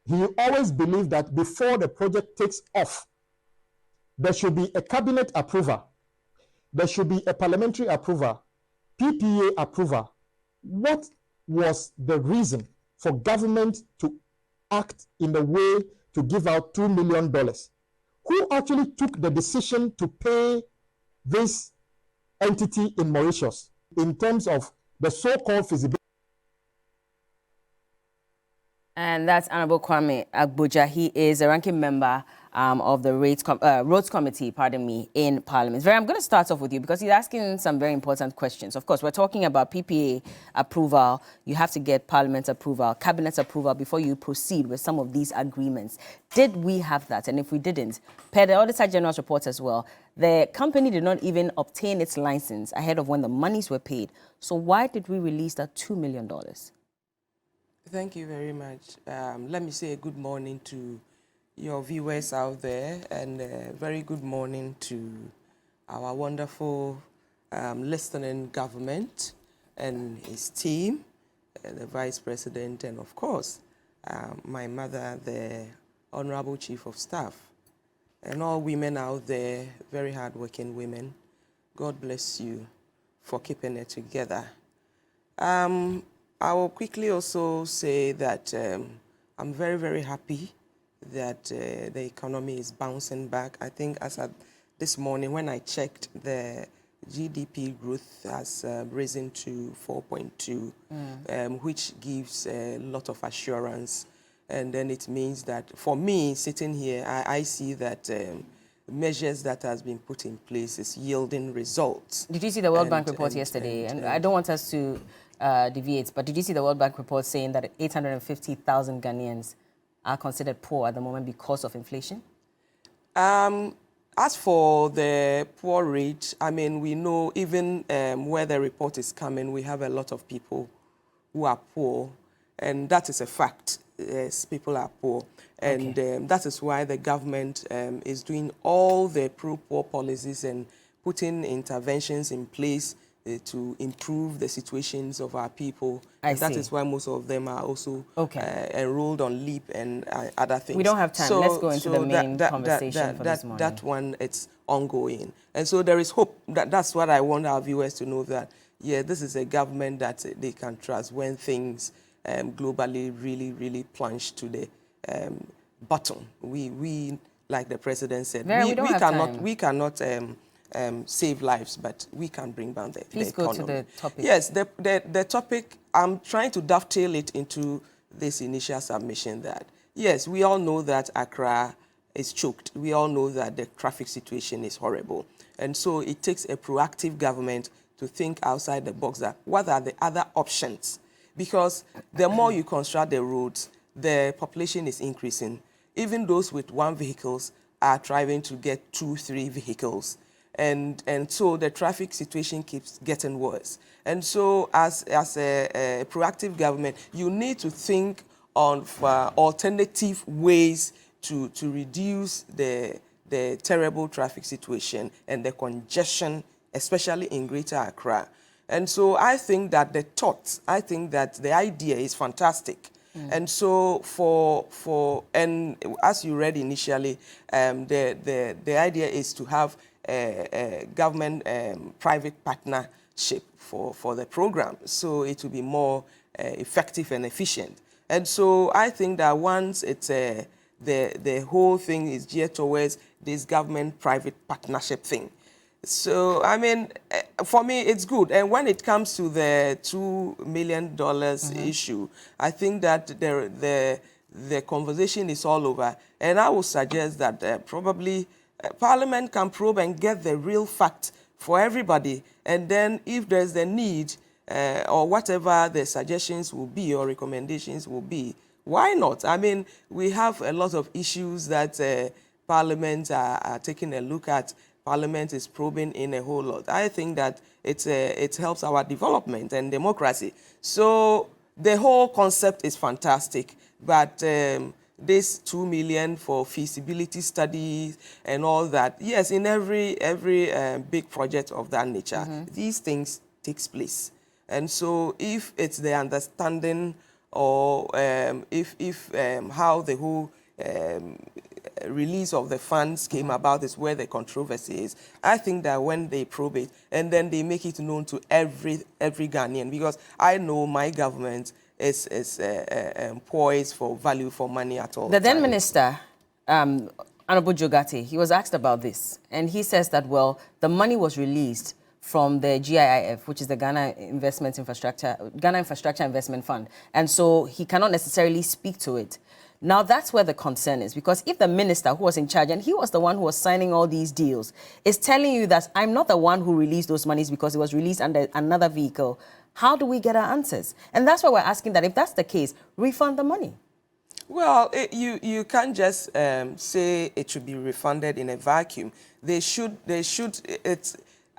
he always believed that before the project takes off, there should be a cabinet approval, there should be a parliamentary approval, PPA approval. What was the reason for government to act in the way to give out $2 million? Who actually took the decision to pay this entity in Mauritius in terms of the so-called feasibility? And that's Honorable Kwame Agboja. He is a ranking member of the Roads Committee, in Parliament. I'm going to start off with you because he's asking some very important questions. Of course, we're talking about PPA approval. You have to get Parliament approval, Cabinet approval before you proceed with some of these agreements. Did we have that? And if we didn't, per the Auditor General's report as well, the company did not even obtain its license ahead of when the monies were paid. So why did we release that $2 million? Thank you very much. Let me say a good morning to your viewers out there, and a very good morning to our wonderful listening government and his team, the Vice President, and of course, my mother, the Honorable Chief of Staff, and all women out there, very hardworking women. God bless you for keeping it together. I will quickly also say that I'm very, very happy that the economy is bouncing back. I think as of this morning, when I checked, the GDP growth has risen to 4.2, which gives a lot of assurance. And then it means that, for me, sitting here, I see that measures that has been put in place is yielding results. Did you see the World Bank report yesterday? And I don't want us to deviate, but did you see the World Bank report saying that 850,000 Ghanaians are considered poor at the moment because of inflation? As for the poor rate, I mean, we know even where the report is coming, we have a lot of people who are poor, and that is a fact. Yes, people are poor. And that is why the government is doing all the pro-poor policies and putting interventions in place to improve the situations of our people. That is why most of them are also enrolled on LEAP and other things. We don't have time. Let's go into the main conversation for this morning. That one, it's ongoing. And so there is hope. That's what I want our viewers to know, that, yeah, this is a government that they can trust when things globally really, really plunge to the bottom. We, like the president said, we cannot save lives, but we can bring down the economy. Please go to the topic. Yes, the topic, I'm trying to dovetail it into this initial submission that, yes, we all know that Accra is choked. We all know that the traffic situation is horrible. And so it takes a proactive government to think outside the box, that what are the other options? Because the more you construct the roads, the population is increasing. Even those with one vehicles are trying to get 2, 3 vehicles. And so the traffic situation keeps getting worse. And so as a proactive government, you need to think on alternative ways to reduce the terrible traffic situation and the congestion, especially in Greater Accra. And so I think that the idea is fantastic. And so and as you read initially, the idea is to have a government-private partnership for the program, so it will be more effective and efficient. And so I think that once it's the whole thing is geared towards this government-private partnership thing. So, I mean, for me, it's good. And when it comes to the $2 million issue, I think that the conversation is all over. And I would suggest that probably Parliament can probe and get the real fact for everybody. And then if there's the need or whatever the suggestions will be or recommendations will be, why not? I mean, we have a lot of issues that Parliament are taking a look at. Parliament is probing in a whole lot. I think that it helps our development and democracy. So the whole concept is fantastic, but this $2 million for feasibility studies and all that, yes, in every big project of that nature, these things takes place. And so if it's the understanding or how the whole release of the funds came about is where the controversy is. I think that when they probe it and then they make it known to every Ghanaian, because I know my government is poised for value for money at all. The then minister, Honorable Jogate, he was asked about this, and he says that, well, the money was released from the GIIF, which is the Ghana Infrastructure Investment Fund, and so he cannot necessarily speak to it. Now, that's where the concern is, because if the minister who was in charge, and he was the one who was signing all these deals, is telling you that I'm not the one who released those monies because it was released under another vehicle, how do we get our answers? And that's why we're asking that if that's the case, refund the money. Well, you can't just say it should be refunded in a vacuum.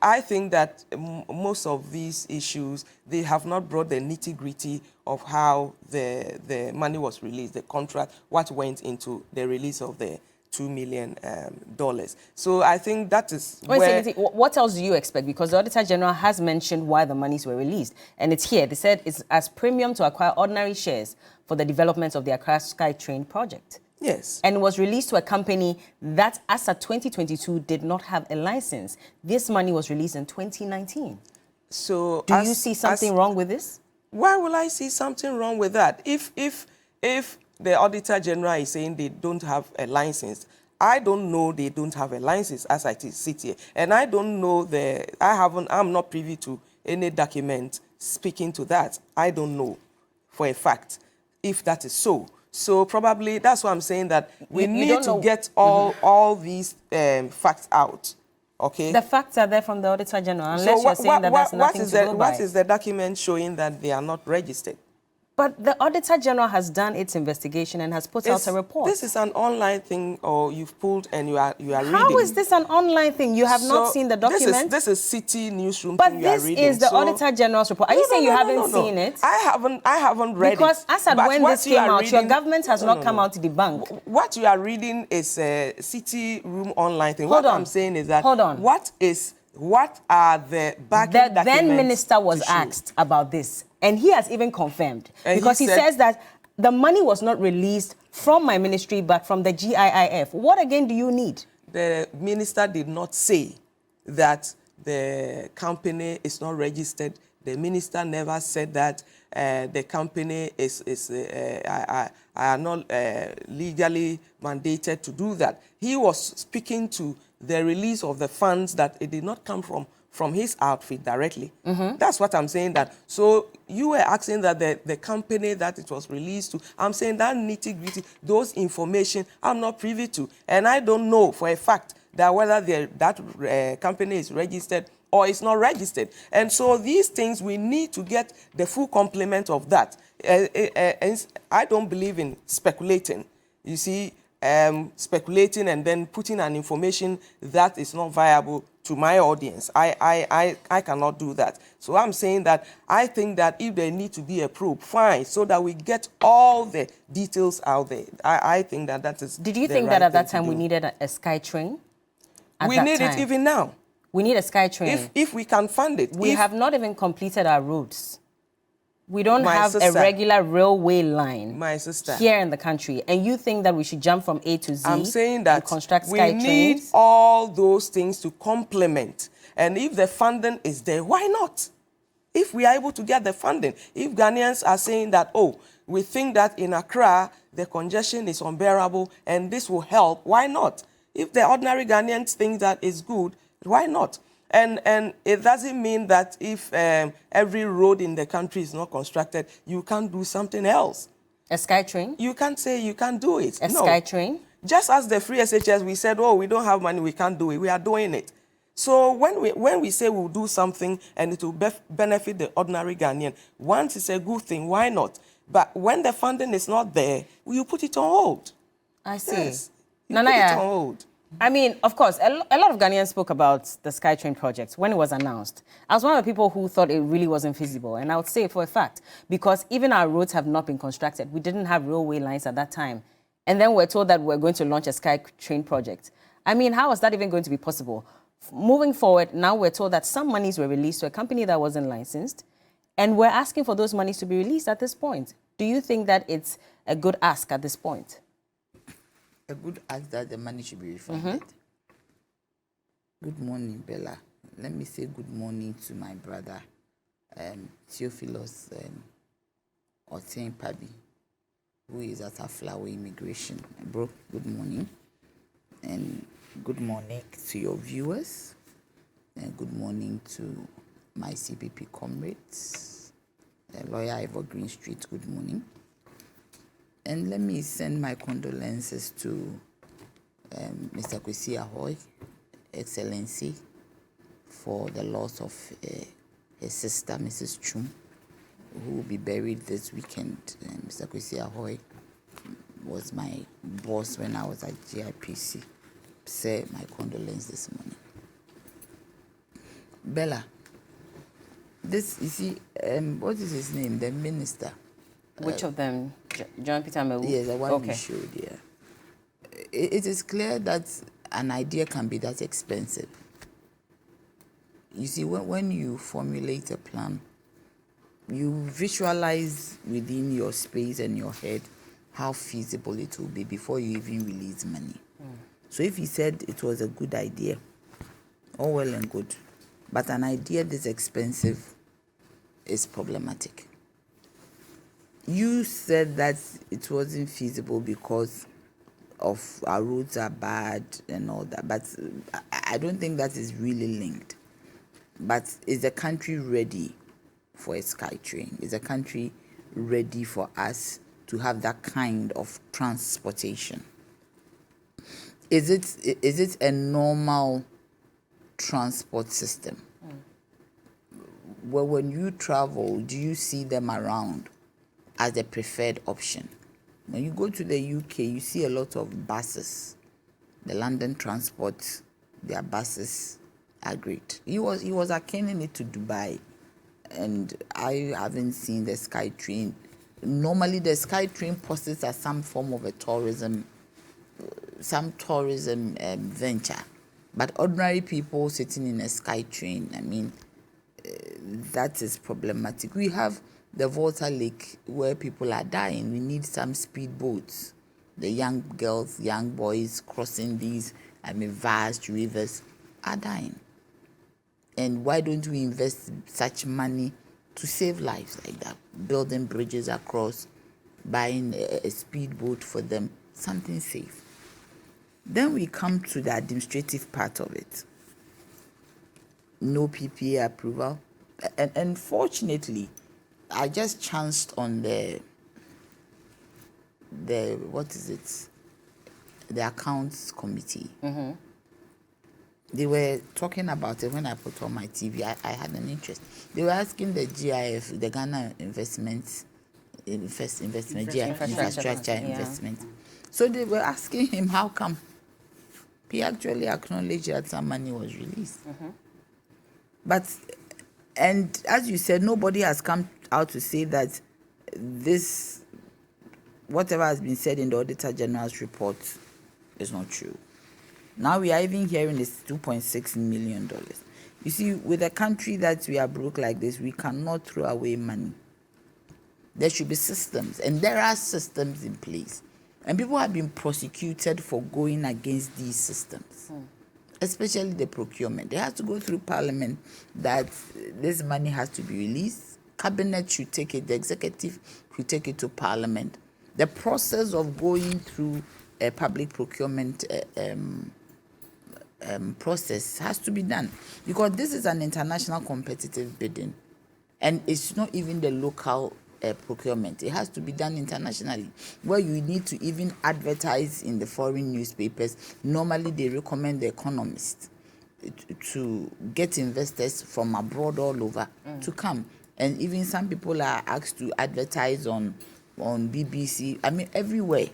I think that most of these issues, they have not brought the nitty-gritty of how the money was released, the contract, what went into the release of the $2 million. So I think that is what else do you expect? Because the Auditor General has mentioned why the monies were released. And it's here. They said it's as premium to acquire ordinary shares for the development of the Accra SkyTrain project. Yes. And was released to a company that, as of 2022, did not have a license. This money was released in 2019. So do you see something wrong with this? Why will I see something wrong with that? If the Auditor General is saying they don't have a license, I don't know they don't have a license as I sit here. And I don't know I'm not privy to any document speaking to that. I don't know for a fact if that is so. So probably that's why I'm saying that we need to get all these facts out. Okay. The facts are there from the Auditor General, unless you're saying that that's nothing to go by. What is the document showing that they are not registered? But the Auditor General has done its investigation and has put out a report. This is an online thing, or you've pulled and you are reading. How is this an online thing? You have not seen the document? This is City Newsroom but thing you are reading. But this is the Auditor General's report. Are you saying you haven't seen it? I haven't read it. Because as when this came out, your government has not come out to debunk. What you are reading is a City Room online thing. What I'm saying is that what are the backing documents? The then minister was asked about this, and he has even confirmed, because he says that the money was not released from my ministry, but from the GIIF. What again do you need? The minister did not say that the company is not registered. The minister never said that the company are not legally mandated to do that. He was speaking to the release of the funds that it did not come from his outfit directly. That's what I'm saying. That so you were asking that the company that it was released to. I'm saying that nitty-gritty, those information I'm not privy to, and I don't know for a fact that whether that company is registered or it's not registered. And so these things, we need to get the full complement of that. I don't believe in speculating. You see, speculating and then putting an information that is not viable to my audience. I cannot do that. So I'm saying that I think that if there need to be a probe, fine, so that we get all the details out there. I think that is. Did you think that at that time we needed a SkyTrain? We need it even now. We need a SkyTrain. If we can fund it. We have not even completed our roads. We don't have a regular railway line here in the country. And you think that we should jump from A to Z? I'm saying that we need all those things to complement. And if the funding is there, why not? If we are able to get the funding. If Ghanaians are saying that, oh, we think that in Accra, the congestion is unbearable and this will help, why not? If the ordinary Ghanaians think that is good, why not? And it doesn't mean that if every road in the country is not constructed, you can't do something else. A SkyTrain? You can't say you can't do it. A SkyTrain? Just as the free SHS, we said, oh, we don't have money, we can't do it. We are doing it. So when we say we'll do something and it will benefit the ordinary Ghanaian, once it's a good thing, why not? But when the funding is not there, you put it on hold. I see. Yes, Nanaya, put it on hold. I mean, of course, a lot of Ghanaians spoke about the SkyTrain project when it was announced. I was one of the people who thought it really wasn't feasible, and I would say it for a fact, because even our roads have not been constructed. We didn't have railway lines at that time. And then we're told that we're going to launch a SkyTrain project. I mean, how is that even going to be possible? Moving forward, now we're told that some monies were released to a company that wasn't licensed, and we're asking for those monies to be released at this point. Do you think that it's a good ask at this point? A good ask that the money should be refunded. Good morning, Bella. Let me say good morning to my brother, Theophilus Otin Pabi, who is at Flower Immigration. Bro, good morning. And good morning to your viewers. And good morning to my CPP comrades. Lawyer Evergreen Street, good morning. And let me send my condolences to Mr. Kwesi Ahoy, Excellency, for the loss of his sister, Mrs. Chum, who will be buried this weekend. Mr. Kwesi Ahoy was my boss when I was at GIPC. Say my condolences this morning. Bella, this, you see, what is his name? The minister. Which of them? John Peter Mewu? Yes, the one you showed, yeah. It is clear that an idea can be that expensive. You see, when you formulate a plan, you visualize within your space and your head how feasible it will be before you even release money. So if he said it was a good idea, all well and good, but an idea this expensive is problematic. You said that it wasn't feasible because of our roads are bad and all that, but I don't think that is really linked. But is the country ready for a SkyTrain? Is the country ready for us to have that kind of transportation? Is it a normal transport system? Well, when you travel, do you see them around as the preferred option? When you go to the UK, you see a lot of buses. The London Transport, their buses are great. He was akin it to Dubai, and I haven't seen the SkyTrain. Normally, the SkyTrain posts as some form of a tourism venture, but ordinary people sitting in a SkyTrain, I mean, that is problematic. We have the Volta Lake where people are dying. We need some speedboats. The young girls, young boys crossing these, vast rivers are dying. And why don't we invest such money to save lives like that? Building bridges across, buying a speedboat for them, something safe. Then we come to the administrative part of it. No PPA approval. And fortunately, I just chanced on the what is it? The accounts committee. They were talking about it when I put on my TV. I had an interest. They were asking the GIF, the Ghana Infrastructure Investment. So they were asking him how come. He actually acknowledged that some money was released. But, and as you said, nobody has come out to say that this, whatever has been said in the Auditor General's report is not true. Now we are even hearing this $2.6 million. You see, with a country that we are broke like this, we cannot throw away money. There should be systems, and there are systems in place. And people have been prosecuted for going against these systems, especially the procurement. They have to go through Parliament that this money has to be released. Cabinet should take it, the executive should take it to Parliament. The process of going through a public procurement process has to be done, because this is an international competitive bidding, and it's not even the local procurement. It has to be done internationally, where you need to even advertise in the foreign newspapers. Normally they recommend The Economist to get investors from abroad all over to come, and even some people are asked to advertise on BBC. Everywhere.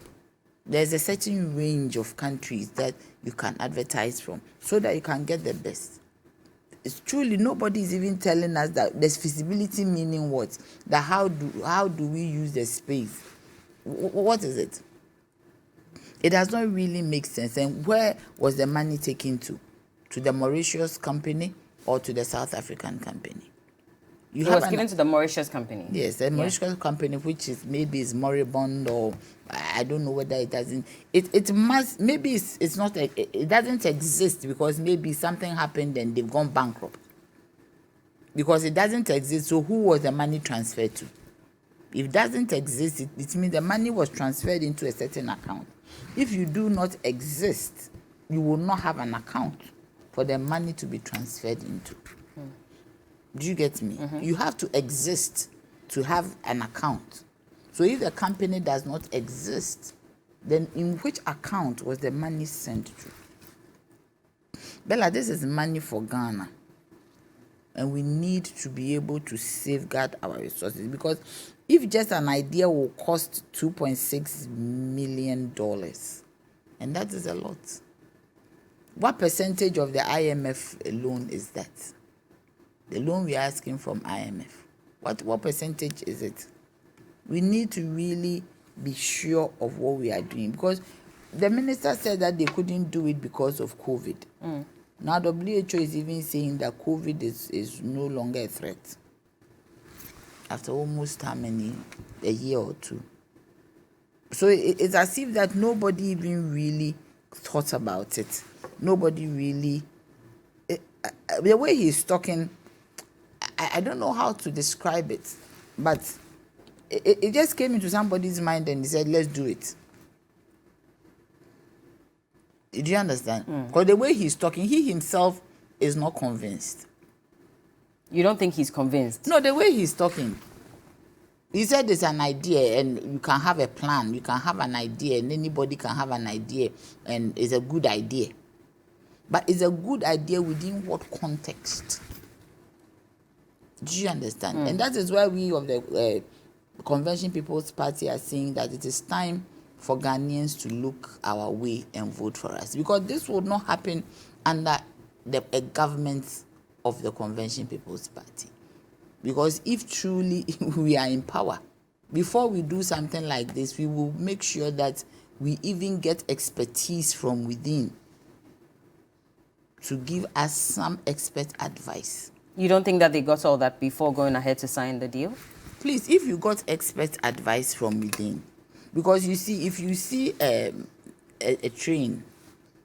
There's a certain range of countries that you can advertise from so that you can get the best. It's truly, nobody is even telling us that there's feasibility, meaning what? That how do we use the space? What is it? It does not really make sense. And where was the money taken to? To the Mauritius company or to the South African company? It was given to the Mauritius company. Yes, the Mauritius company, which is maybe is moribund, or I don't know whether it doesn't. It must, maybe it's not, it doesn't exist because maybe something happened and they've gone bankrupt. Because it doesn't exist, so who was the money transferred to? If it doesn't exist, it means the money was transferred into a certain account. If you do not exist, you will not have an account for the money to be transferred into. Do you get me? You have to exist to have an account. So if the company does not exist, then in which account was the money sent to? Bella, this is money for Ghana. And we need to be able to safeguard our resources, because if just an idea will cost $2.6 million, and that is a lot. What percentage of the IMF loan is that? The loan we are asking from IMF. What percentage is it? We need to really be sure of what we are doing, because the minister said that they couldn't do it because of COVID. Now WHO is even saying that COVID is no longer a threat. After almost how many? A year or two. So it's as if that nobody even really thought about it. Nobody really... the way he's talking, I don't know how to describe it, but it just came into somebody's mind and he said, let's do it. Do you understand? Because the way he's talking, he himself is not convinced. You don't think he's convinced? No, the way he's talking. He said it's an idea and you can have a plan. You can have an idea and anybody can have an idea and it's a good idea. But it's a good idea within what context? Do you understand? And that is why we of the Convention People's Party are saying that it is time for Ghanaians to look our way and vote for us. Because this would not happen under a government of the Convention People's Party. Because if truly we are in power, before we do something like this, we will make sure that we even get expertise from within to give us some expert advice. You don't think that they got all that before going ahead to sign the deal? Please, if you got expert advice from within, because you see, if you see a train,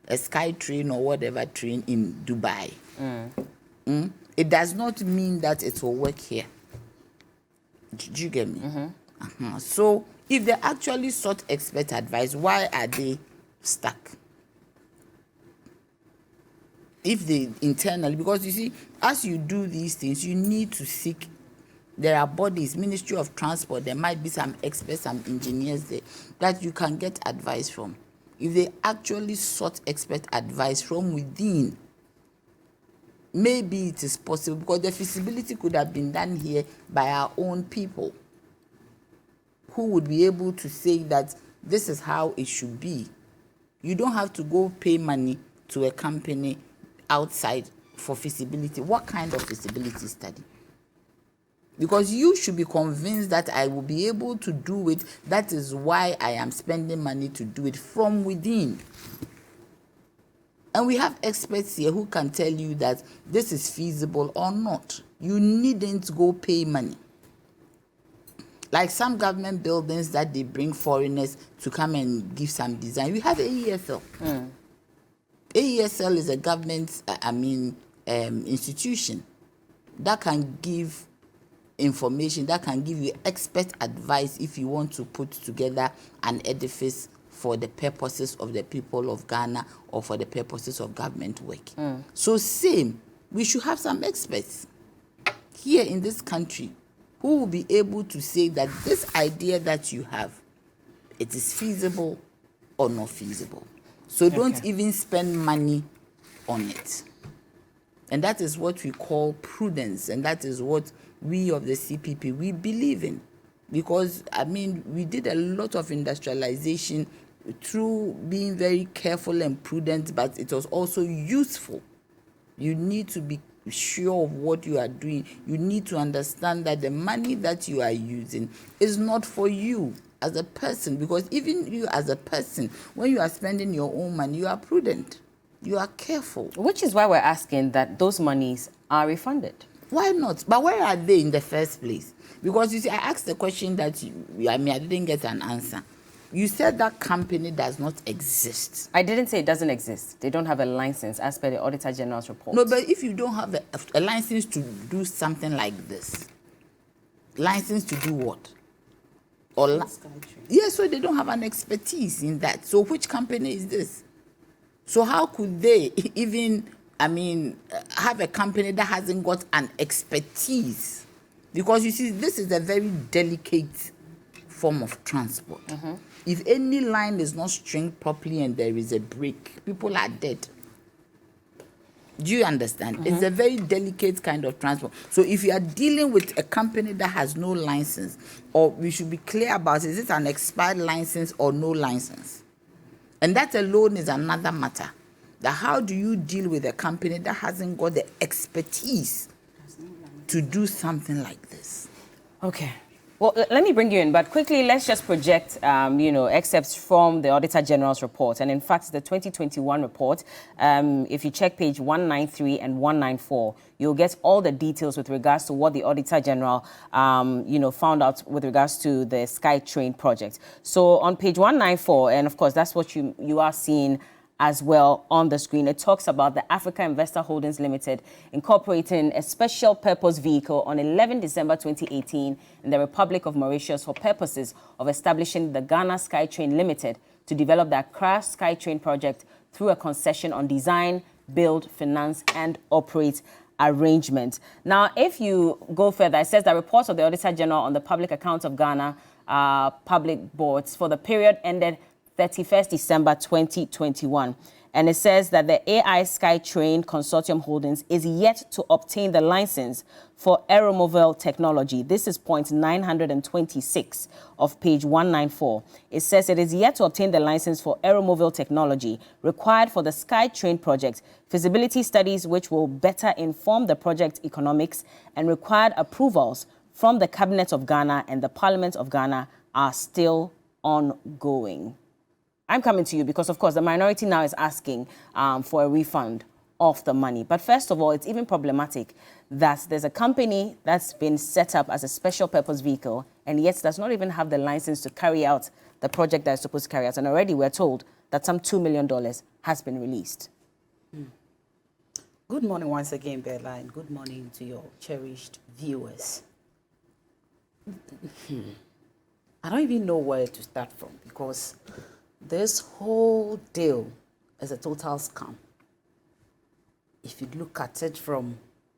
a SkyTrain or whatever train in Dubai, it does not mean that it will work here. Do you get me? So if they actually sought expert advice, why are they stuck? If they internally, because you see, as you do these things, you need to seek. There are bodies, Ministry of Transport, there might be some experts, some engineers there that you can get advice from. If they actually sought expert advice from within, maybe it is possible, because the feasibility could have been done here by our own people who would be able to say that this is how it should be. You don't have to go pay money to a company outside for feasibility. What kind of feasibility study? Because you should be convinced that I will be able to do it. That is why I am spending money to do it from within. And we have experts here who can tell you that this is feasible or not. You needn't go pay money. Like some government buildings that they bring foreigners to come and give some design. We have AESL. AESL is a government, institution that can give information, that can give you expert advice if you want to put together an edifice for the purposes of the people of Ghana or for the purposes of government work. So same, we should have some experts here in this country who will be able to say that this idea that you have, it is feasible or not feasible. So don't even spend money on it. And that is what we call prudence, and that is what we of the CPP, we believe in. Because, we did a lot of industrialization through being very careful and prudent, but it was also useful. You need to be sure of what you are doing. You need to understand that the money that you are using is not for you as a person, because even you as a person, when you are spending your own money, you are prudent. You are careful. Which is why we're asking that those monies are refunded. Why not? But where are they in the first place? Because you see, I asked the question that I didn't get an answer. You said that company does not exist. I didn't say it doesn't exist. They don't have a license as per the Auditor General's report. No, but if you don't have a license to do something like this, license to do what? Or yes, so they don't have an expertise in that. So which company is this? So how could they even, have a company that hasn't got an expertise? Because you see, this is a very delicate form of transport. If any line is not stringed properly and there is a break, people are dead. Do you understand? It's a very delicate kind of transport. So if you are dealing with a company that has no license, or we should be clear about, is it an expired license or no license? And that alone is another matter. That how do you deal with a company that hasn't got the expertise to do something like this? Okay. Well, let me bring you in, but quickly, let's just project, excerpts from the Auditor General's report. And in fact, the 2021 report, if you check page 193 and 194, you'll get all the details with regards to what the Auditor General, found out with regards to the SkyTrain project. So on page 194, and of course, that's what you are seeing as well on the screen. It talks about the Africa Investor Holdings Limited incorporating a special purpose vehicle on 11 December 2018 in the Republic of Mauritius for purposes of establishing the Ghana SkyTrain Limited to develop the Accra SkyTrain project through a concession on design, build, finance, and operate arrangement. Now, if you go further, it says that reports of the Auditor General on the public accounts of Ghana public boards for the period ended 31st December 2021. And it says that the AI SkyTrain Consortium Holdings is yet to obtain the license for aeromoval technology. This is point 926 of page 194. It says it is yet to obtain the license for aeromoval technology required for the SkyTrain project, feasibility studies which will better inform the project economics, and required approvals from the Cabinet of Ghana and the Parliament of Ghana are still ongoing. I'm coming to you because, of course, the minority now is asking for a refund of the money. But first of all, it's even problematic that there's a company that's been set up as a special purpose vehicle and yet does not even have the license to carry out the project that is supposed to carry out. And already we're told that some $2 million has been released. Good morning once again, Bella, and good morning to your cherished viewers. I don't even know where to start from because this whole deal is a total scam. If you look at it from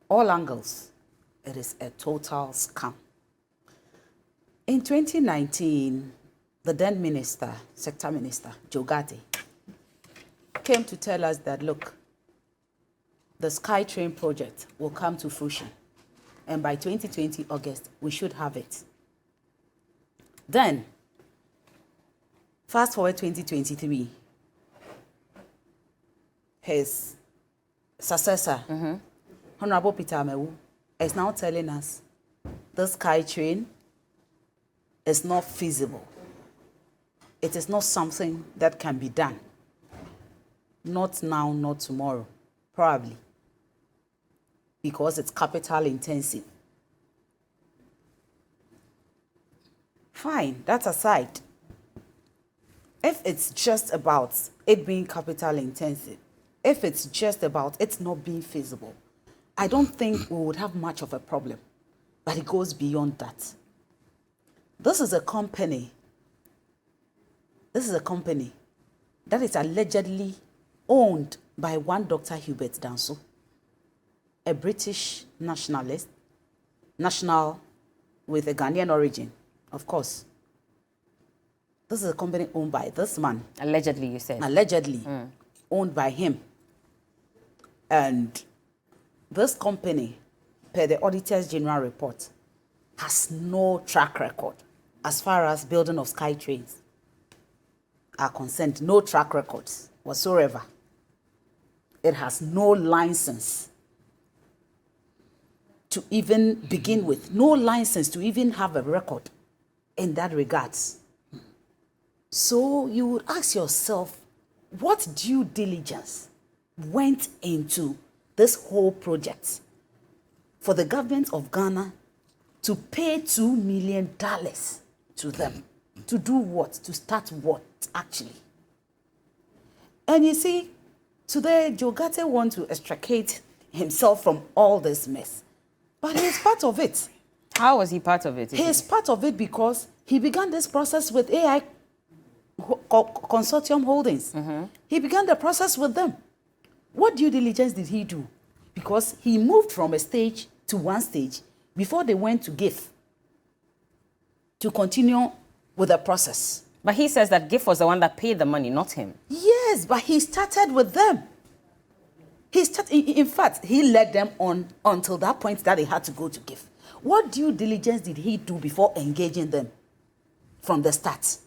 all angles, it is a total scam. In 2019, the then minister, sector minister, Jogate, came to tell us that, look, the SkyTrain project will come to fruition. And by 2020 August, we should have it. Then, fast forward 2023, his successor, Honorable Peter Amewu, is now telling us the SkyTrain is not feasible. It is not something that can be done. Not now, not tomorrow, probably, because it's capital intensive. Fine, that aside, if it's just about it being capital intensive, if it's just about it not being feasible, I don't think we would have much of a problem. But it goes beyond that. This is a company that is allegedly owned by one Dr. Hubert Danso, a British nationalist, national with a Ghanaian origin, of course. This is a company owned by this man. Allegedly, you said. Allegedly, owned by him. And this company, per the Auditor's General report, has no track record as far as building of SkyTrains are concerned. No track records whatsoever. It has no license to even begin with. No license to even have a record in that regards. So you would ask yourself, what due diligence went into this whole project? for the government of Ghana to pay $2 million to them. To do what? To start what, actually? And you see, today, Joe Garte wants to extricate himself from all this mess. But he's part of it. How was he part of it? He's part of it because he began this process with AI Consortium Holdings. He began the process with them. What due diligence did he do? Because he moved from a stage to one stage before they went to GIF to continue with the process. But he says that GIF was the one that paid the money, not him. Yes, but he started with them. In fact, he led them on until that point that they had to go to GIF. What due diligence did he do before engaging them from the start?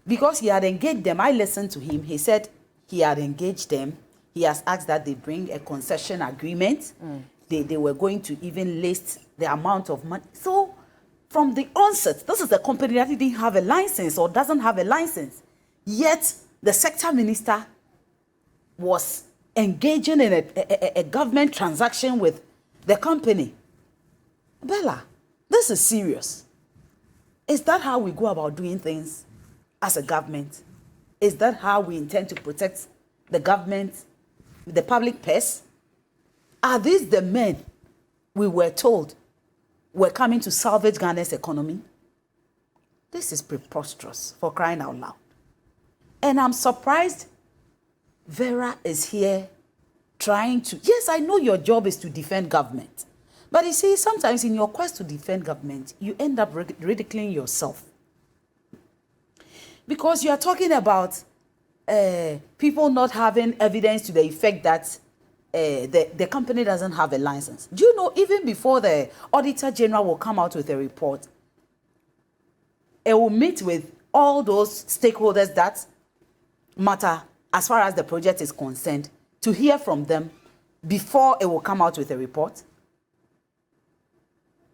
Because he had engaged them, I listened to him. He said he had engaged them. He has asked that they bring a concession agreement. They were going to even list the amount of money. So from the onset, this is a company that didn't have a license or doesn't have a license. Yet the sector minister was engaging in a government transaction with the company. Bella, this is serious. Is that how we go about doing things as a government? Is that how we intend to protect the government, the public purse? Are these the men we were told were coming to salvage Ghana's economy? This is preposterous, for crying out loud. And I'm surprised Vera is here trying to... Yes, I know your job is to defend government. But you see, sometimes in your quest to defend government, you end up ridiculing yourself. Because you are talking about people not having evidence to the effect that the company doesn't have a license. Do you know, even before the Auditor General will come out with a report, it will meet with all those stakeholders that matter as far as the project is concerned, to hear from them before it will come out with a report.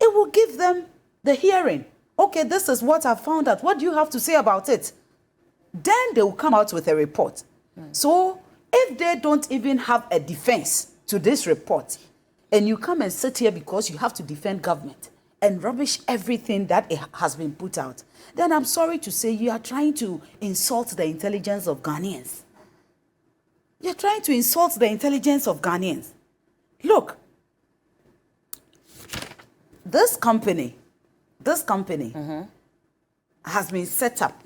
It will give them the hearing. Okay, this is what I found out. What do you have to say about it? Then they will come out with a report. So if they don't even have a defense to this report, and you come and sit here because you have to defend government and rubbish everything that it has been put out, then I'm sorry to say you are trying to insult the intelligence of Ghanaians. You're trying to insult the intelligence of Ghanaians. Look, this company has been set up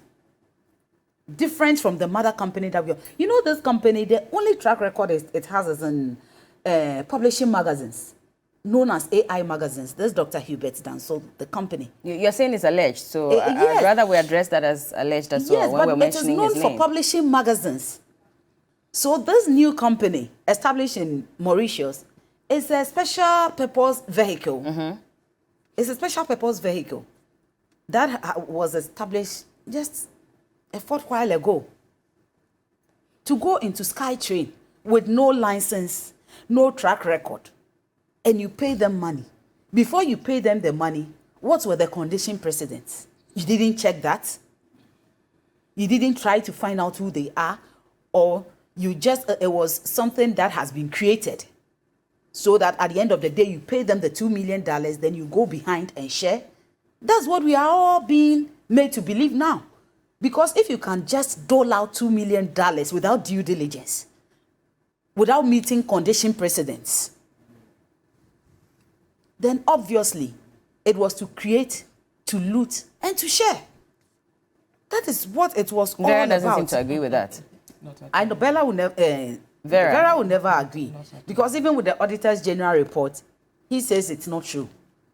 different from the mother company that we are. You know, this company, the only track record it has is in publishing magazines, known as AI magazines. This Dr. Hubert Dan, so the company. You're saying it's alleged, so yes. I'd rather we address that as alleged as well when we're mentioning his name. Yes, but it is known for publishing magazines. So this new company, established in Mauritius, is a special purpose vehicle. It's a special purpose vehicle that was established just a short while ago to go into SkyTrain with no license, no track record, and you pay them money. Before you pay them the money, what were the condition precedents? You didn't check that? You didn't try to find out who they are? Or you just, it was something that has been created so that at the end of the day, you pay them the $2 million, then you go behind and share? That's what we are all being made to believe now. Because if you can just dole out $2 million without due diligence, without meeting condition precedents, then obviously it was to create, to loot, and to share. That is what it was all about. Vera doesn't seem to agree with that. I know Bella will never. Vera will never agree, because even with the Auditor's General report, he says it's not true.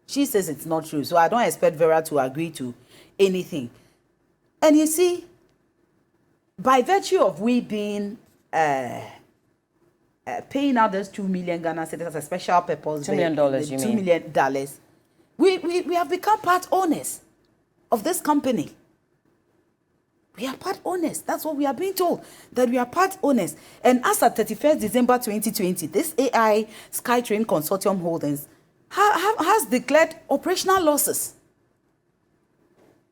She says it's not true. So I don't expect Vera to agree to anything. And you see, by virtue of we being paying out those 2 million Ghana cedis as a special purpose, $2 million, you mean? $2 million, we have become part owners of this company. We are part owners. That's what we are being told, that we are part owners. And as at 31st December 2020, this AI SkyTrain Consortium Holdings has declared operational losses.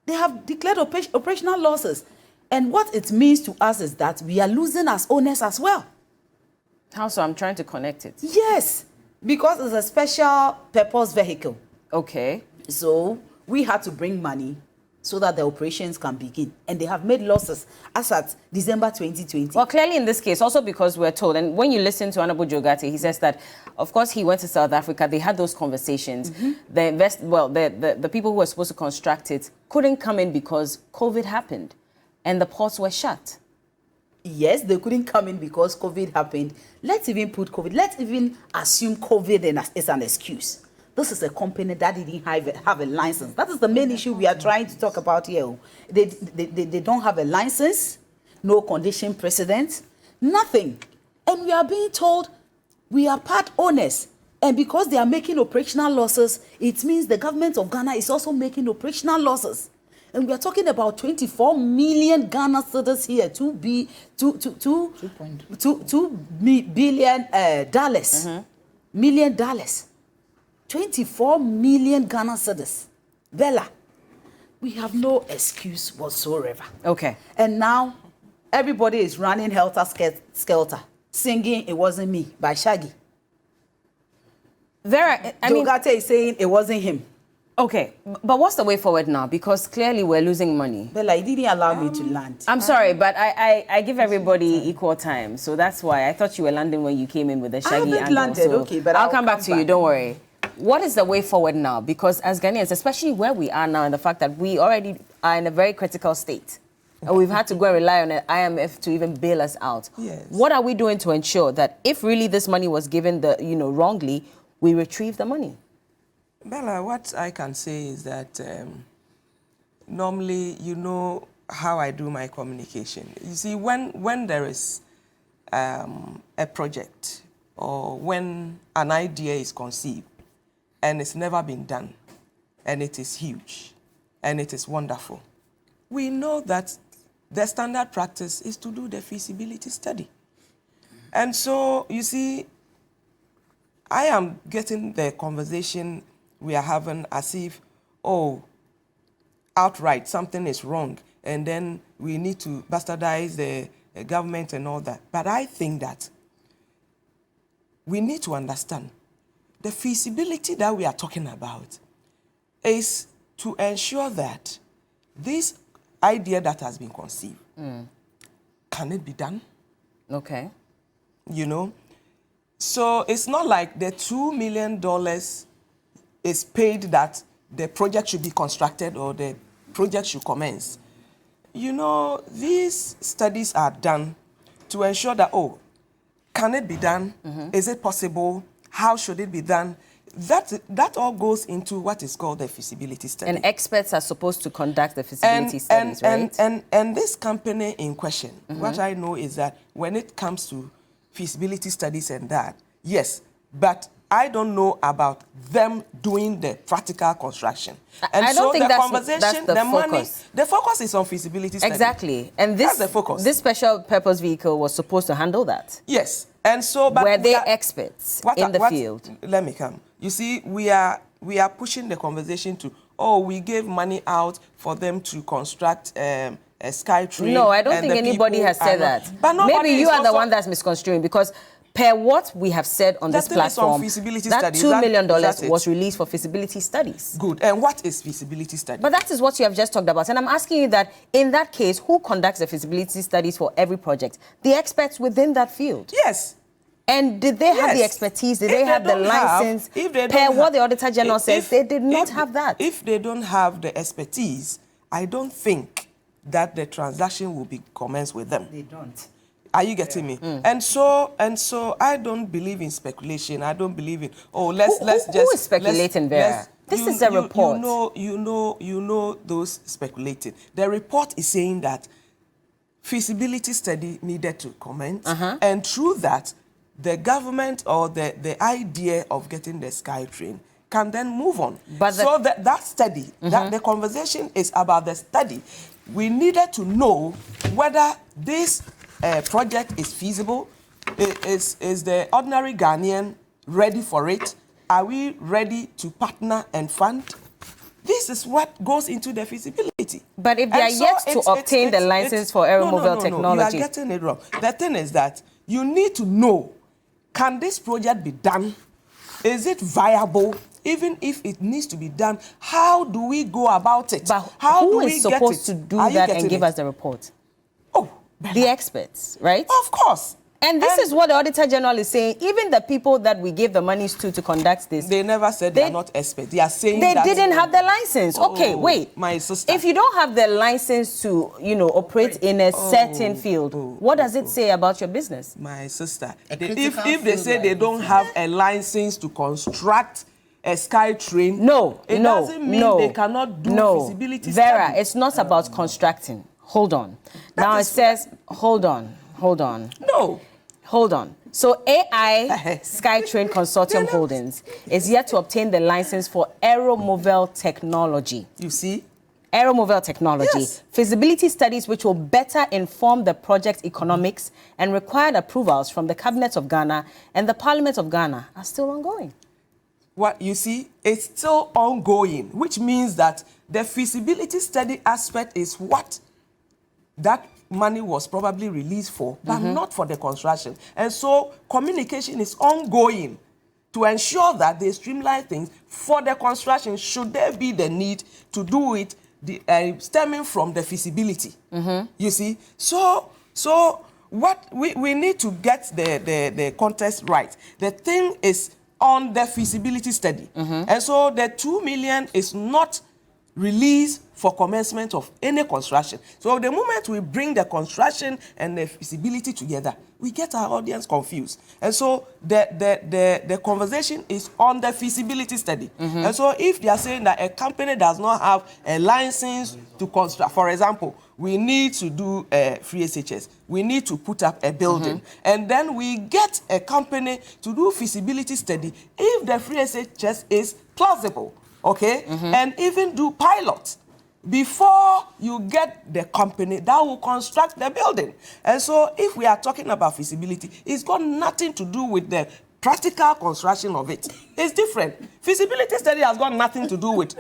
They have declared operational losses. And what it means to us is that we are losing as owners as well. How so? I'm trying to connect it. Yes. Because it's a special purpose vehicle. Okay. So we had to bring money so that the operations can begin. And they have made losses as at December 2020. Well, clearly in this case, also because we're told, and when you listen to Honorable Jogate, he says that, of course, he went to South Africa, they had those conversations. The people who were supposed to construct it couldn't come in because COVID happened and the ports were shut. Yes, they couldn't come in because COVID happened. Let's even assume COVID is an excuse. This is a company that didn't have a license. That is the main issue we are trying to talk about here. They don't have a license, no condition precedent, nothing. And we are being told we are part owners. And because they are making operational losses, it means the government of Ghana is also making operational losses. And we are talking about 24 million Ghana cedis here, $2 billion dollars, million dollars. 24 million Ghana cedis. Bella, we have no excuse whatsoever. Okay. And now everybody is running helter-skelter, singing "It Wasn't Me" by Shaggy. Jogate is saying it wasn't him. Okay, but what's the way forward now? Because clearly we're losing money. Bella, he didn't allow me to land. I'm sorry, but I give everybody equal time. So that's why I thought you were landing when you came in with the Shaggy angle. I haven't landed, so okay, but I'll come back to you, don't worry. What is the way forward now? Because as Ghanaians, especially where we are now, and the fact that we already are in a very critical state, and we've had to go and rely on the IMF to even bail us out. Yes. What are we doing to ensure that if really this money was given wrongly, we retrieve the money? Bella, what I can say is that normally, you know how I do my communication. You see, when there is a project or when an idea is conceived and it's never been done and it is huge and it is wonderful, we know that the standard practice is to do the feasibility study. And so, you see, I am getting the conversation we are having as if, oh, outright, something is wrong, and then we need to bastardize the government and all that. But I think that we need to understand the feasibility that we are talking about is to ensure that this idea that has been conceived, can it be done? Okay. You know? So it's not like the $2 million is paid that the project should be constructed or the project should commence. You know, these studies are done to ensure that, oh, can it be done? Is it possible? How should it be done? That all goes into what is called the feasibility study. And experts are supposed to conduct the feasibility studies, right? And this company in question, what I know is that when it comes to feasibility studies and that, yes, but I don't know about them doing the practical construction. And I don't think that's the money, focus. the focus is on feasibility study. Exactly. And that's the focus. This special purpose vehicle was supposed to handle that. Yes. And so, but were they experts in the field? Let me come. You see, we are pushing the conversation to, oh, we gave money out for them to construct a SkyTrain. No, I don't think anybody has said that. But maybe you are the one that's misconstruing, because per what we have said on this platform, that $2 million was released for feasibility studies. Good. And what is feasibility study? But that is what you have just talked about. And I'm asking you that, in that case, who conducts the feasibility studies for every project? The experts within that field. Yes. And did they have the expertise? Did they have the license? What the Auditor General says, they did not have that. If they don't have the expertise, I don't think that the transaction will be commenced with them. They don't. Are you getting me? And so I don't believe in speculation. I don't believe in, oh, let's just... Who is speculating there? This is a report. You know those speculating. The report is saying that feasibility study needed to commence, and through that, the government or the idea of getting the SkyTrain can then move on. But so that study, that the conversation is about the study. We needed to know whether this project is feasible. Is the ordinary Ghanaian ready for it? Are we ready to partner and fund? This is what goes into the feasibility. But if they are yet to obtain the license for aeromobile technology... You are getting it wrong. The thing is that you need to know, can this project be done Is it viable? Even if it needs to be done, how do we go about it? But how who do we is get supposed it? to do Are you that and getting give it? us the report? Oh, The experts, right? of course. And this is what the Auditor General is saying. Even the people that we gave the monies to conduct this, They never said they are not experts. They are saying they that didn't have the license. Okay, Oh, wait. my sister. If you don't have the license to, operate in a certain field, what does it say about your business? My sister, A if critical they field say they like don't this. have a license to construct a SkyTrain, it no, doesn't mean they cannot do feasibility Vera, study. it's not about constructing. Hold on. Now it is- says, hold on. No. Hold on. So AI SkyTrain Consortium Holdings is yet to obtain the license for aeromobile technology. You see? Aeromobile technology. Yes. Feasibility studies which will better inform the project economics and required approvals from the Cabinet of Ghana and the Parliament of Ghana are still ongoing. What you see, it's still ongoing, which means that the feasibility study aspect is what that money was probably released for, but not for the construction. And so communication is ongoing to ensure that they streamline things for the construction, should there be the need to do it stemming from the feasibility. You see? So what we need to get the context right. The thing is on the feasibility study. And so the 2 million is not released for commencement of any construction. So the moment we bring the construction and the feasibility together, we get our audience confused. And so the conversation is on the feasibility study. And so if they are saying that a company does not have a license to construct, for example, we need to do free SHS, we need to put up a building, and then we get a company to do feasibility study if the free SHS is plausible, okay, and even do pilots before you get the company that will construct the building. And so if we are talking about feasibility, it's got nothing to do with the practical construction of it. It's different. Feasibility study has got nothing to do with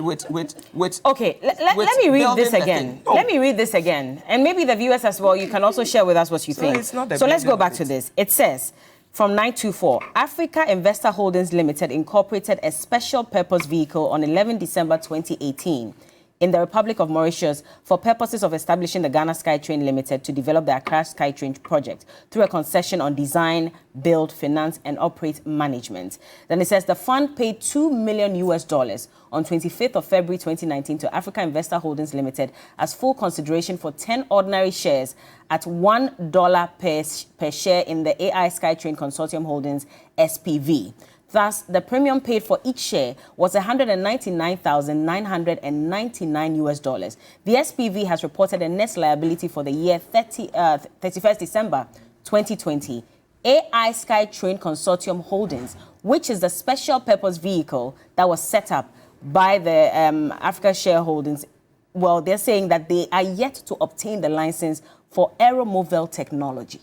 Okay, let me read this again. No. Let me read this again. And maybe the viewers as well, you can also share with us what you think. it's not the So let's go building back of to it. this. It says, from 924, Africa Investor Holdings Limited incorporated a special purpose vehicle on 11 December 2018 in the Republic of Mauritius for purposes of establishing the Ghana SkyTrain Limited to develop the Accra SkyTrain project through a concession on design, build, finance, and operate management. Then it says the fund paid $2 million on 25th of February 2019 to Africa Investor Holdings Limited as full consideration for 10 ordinary shares at $1 per share in the AI SkyTrain Consortium Holdings SPV. Thus, the premium paid for each share was $199,999. The SPV has reported a net liability for the year 31st December 2020. AI SkyTrain Consortium Holdings, which is the special purpose vehicle that was set up by the Africa shareholdings, well, they're saying that they are yet to obtain the license for aeromobile technology.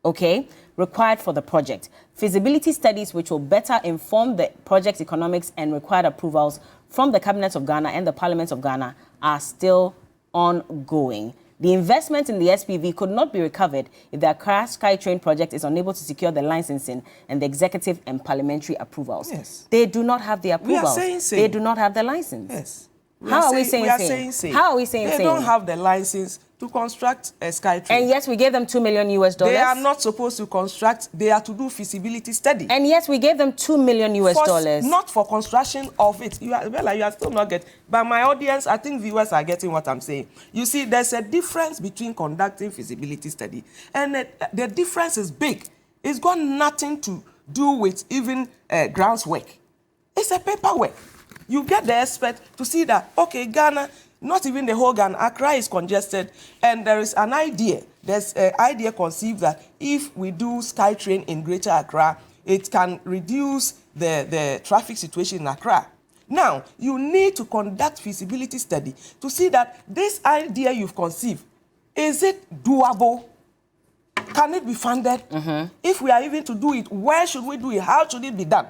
Okay, required for the project. Feasibility studies which will better inform the project's economics and required approvals from the Cabinet of Ghana and the Parliament of Ghana are still ongoing. The investment in the SPV could not be recovered if the Accra SkyTrain project is unable to secure the licensing and the executive and parliamentary approvals. Yes. They do not have the approvals. saying same. They do not have the license. Yes. How are we saying we are same? saying How are we saying they same? don't have the license to construct a SkyTrain. And yes, we gave them $2 million. They are not supposed to construct, they are to do feasibility study. And yes, we gave them $2 million. Not for construction of it. You are still not getting. But my audience, I think viewers are getting what I'm saying. You see, there's a difference between conducting feasibility study, and the difference is big. It's got nothing to do with even grounds work. It's a paperwork. You get the expert to see that, okay, Ghana, not even the whole Ghana, Accra is congested, and there is an idea. There's an idea conceived that if we do SkyTrain in Greater Accra, it can reduce the traffic situation in Accra. Now, you need to conduct feasibility study to see that this idea you've conceived, is it doable? Can it be funded? If we are even to do it, where should we do it? How should it be done?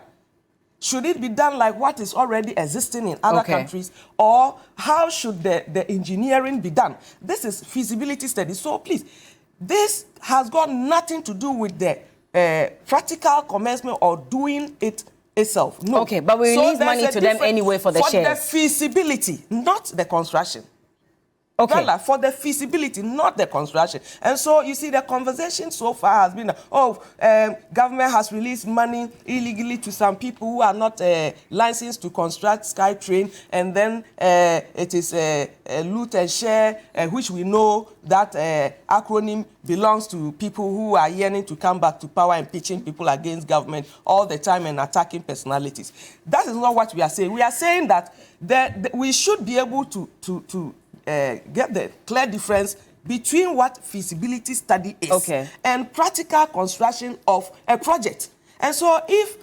Should it be done like what is already existing in other countries? Or how should the engineering be done? This is feasibility study. So please, this has got nothing to do with the practical commencement or doing it itself. No. Okay, but we release there's money a to them difference anyway for the shares. For the feasibility, not the construction. Okay. Bella, for the feasibility, not the construction. And so, you see, the conversation so far has been, government has released money illegally to some people who are not licensed to construct SkyTrain, and then it is loot and share, which we know that acronym belongs to people who are yearning to come back to power and pitching people against government all the time and attacking personalities. That is not what we are saying. We are saying that we should be able to get the clear difference between what feasibility study is and practical construction of a project. And so if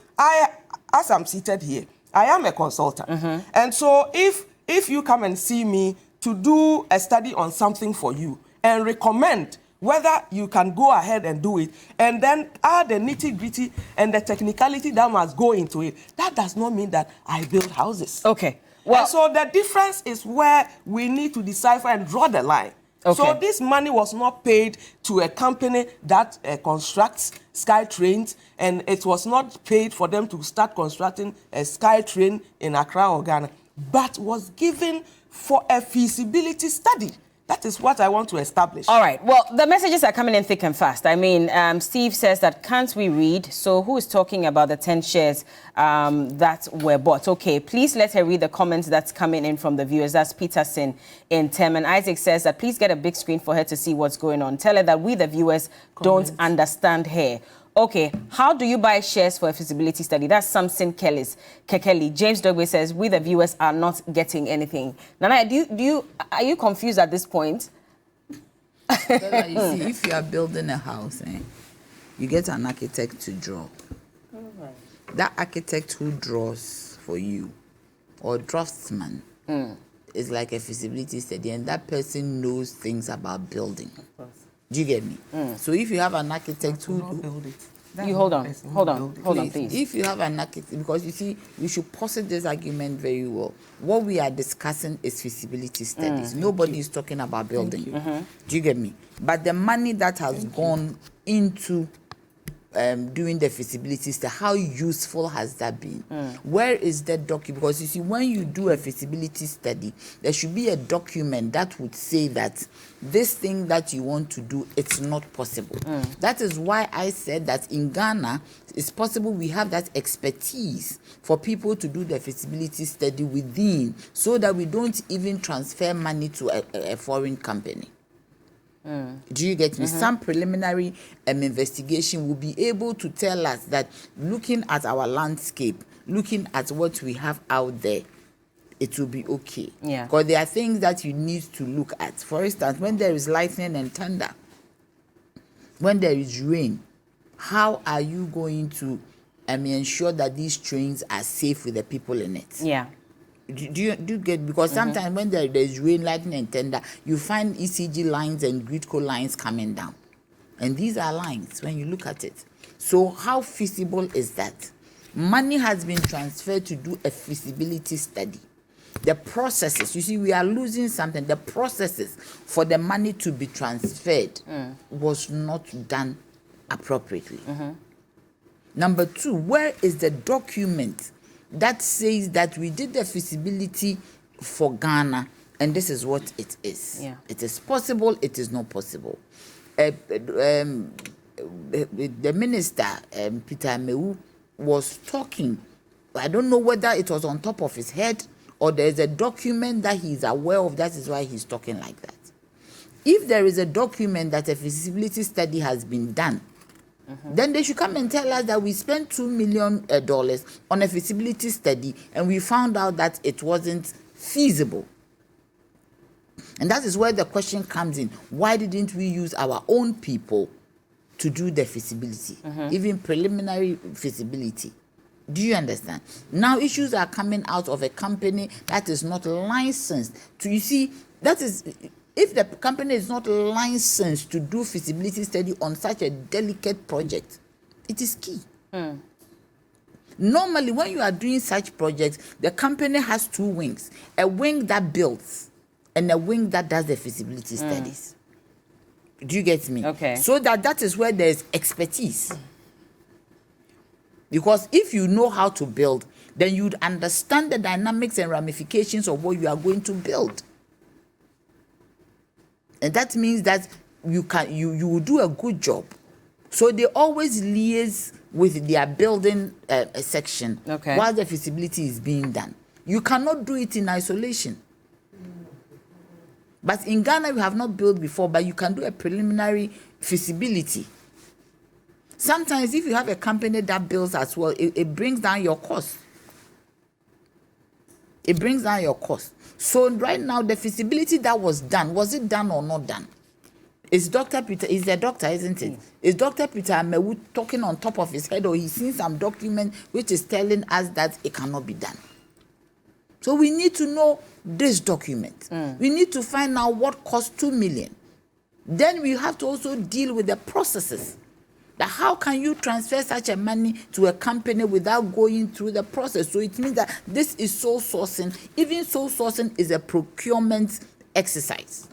as I'm seated here, I am a consultant. And so if you come and see me to do a study on something for you and recommend whether you can go ahead and do it, and then add the nitty-gritty and the technicality that must go into it, that does not mean that I build houses. Okay. Well, and so the difference is where we need to decipher and draw the line. Okay. So this money was not paid to a company that constructs SkyTrains, and it was not paid for them to start constructing a SkyTrain in Accra or Ghana, but was given for a feasibility study. That is what I want to establish. All right. Well, the messages are coming in thick and fast. I mean, Steve says that can't we read? So who is talking about the 10 shares that were bought? Okay, please let her read the comments that's coming in from the viewers. That's Peterson in Tem. And Isaac says that please get a big screen for her to see what's going on. Tell her that we, the viewers, don't understand her. Okay, how do you buy shares for a feasibility study? That's Samson Kekeli. James Dogbe says, we the viewers are not getting anything. Nana, are you confused at this point? You see, if you are building a house, you get an architect to draw. That architect who draws for you, or draftsman, is like a feasibility study, and that person knows things about building. Do you get me? So if you have an architect who build it. You hold on, please. If you have an architect, because you see, we should posit this argument very well. What we are discussing is feasibility studies. Nobody is talking about building. Do you get me? But the money that has gone into doing the feasibility study, how useful has that been? Where is that document? Because you see, when you do a feasibility study, there should be a document that would say that this thing that you want to do, it's not possible. That is why I said that in Ghana, it's possible we have that expertise for people to do the feasibility study within, so that we don't even transfer money to a foreign company. Do you get me? Some preliminary investigation will be able to tell us that looking at our landscape, looking at what we have out there, it will be okay. Yeah. Because there are things that you need to look at. For instance, when there is lightning and thunder, when there is rain, how are you going to ensure that these trains are safe with the people in it? Yeah. Do you get, because sometimes when there's rain, lightning and thunder, you find ECG lines and grid-co lines coming down. And these are lines when you look at it. So how feasible is that? Money has been transferred to do a feasibility study. The processes, you see, we are losing something. The processes for the money to be transferred was not done appropriately. Number two, where is the document that says that we did the feasibility for Ghana and this is what it is? Yeah. It is possible, it is not possible. The minister, Peter Amewu, was talking. I don't know whether it was on top of his head or there's a document that he's aware of, that is why he's talking like that. If there is a document that a feasibility study has been done, then they should come and tell us that we spent $2 million on a feasibility study and we found out that it wasn't feasible. And that is where the question comes in. Why didn't we use our own people to do the feasibility, even preliminary feasibility? Do you understand? Now issues are coming out of a company that is not licensed. You see, that is... If the company is not licensed to do feasibility study on such a delicate project, it is key. Normally, when you are doing such projects, the company has two wings. A wing that builds and a wing that does the feasibility studies. Do you get me? Okay. So that is where there is expertise. Because if you know how to build, then you'd understand the dynamics and ramifications of what you are going to build. And that means that you will do a good job. So they always liaise with their building section while the feasibility is being done. You cannot do it in isolation. But in Ghana, we have not built before, but you can do a preliminary feasibility. Sometimes if you have a company that builds as well, it brings down your cost. It brings down your cost. So right now, the feasibility that was done, was it done or not done? Is Dr. Peter, is the doctor, isn't it? Is Dr. Peter Amewu talking on top of his head, or he's seen some document which is telling us that it cannot be done? So we need to know this document. We need to find out what cost 2 million. Then we have to also deal with the processes. That how can you transfer such a money to a company without going through the process? So it means that this is sole sourcing. Even sole sourcing is a procurement exercise.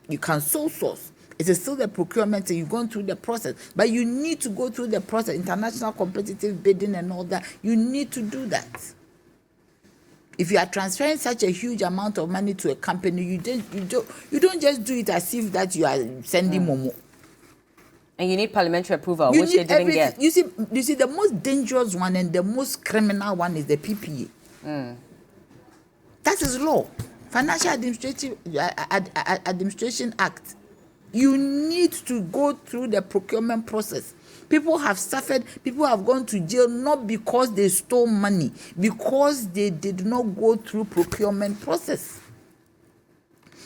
You can sole source. It is still the procurement, and you're going through the process. But you need to go through the process, international competitive bidding and all that. You need to do that. If you are transferring such a huge amount of money to a company, you don't just do it as if that you are sending Momo. And you need parliamentary approval, which they didn't get. You see, the most dangerous one and the most criminal one is the PPA. That is law. Financial Administration Act. You need to go through the procurement process. People have suffered, people have gone to jail not because they stole money, because they did not go through procurement process.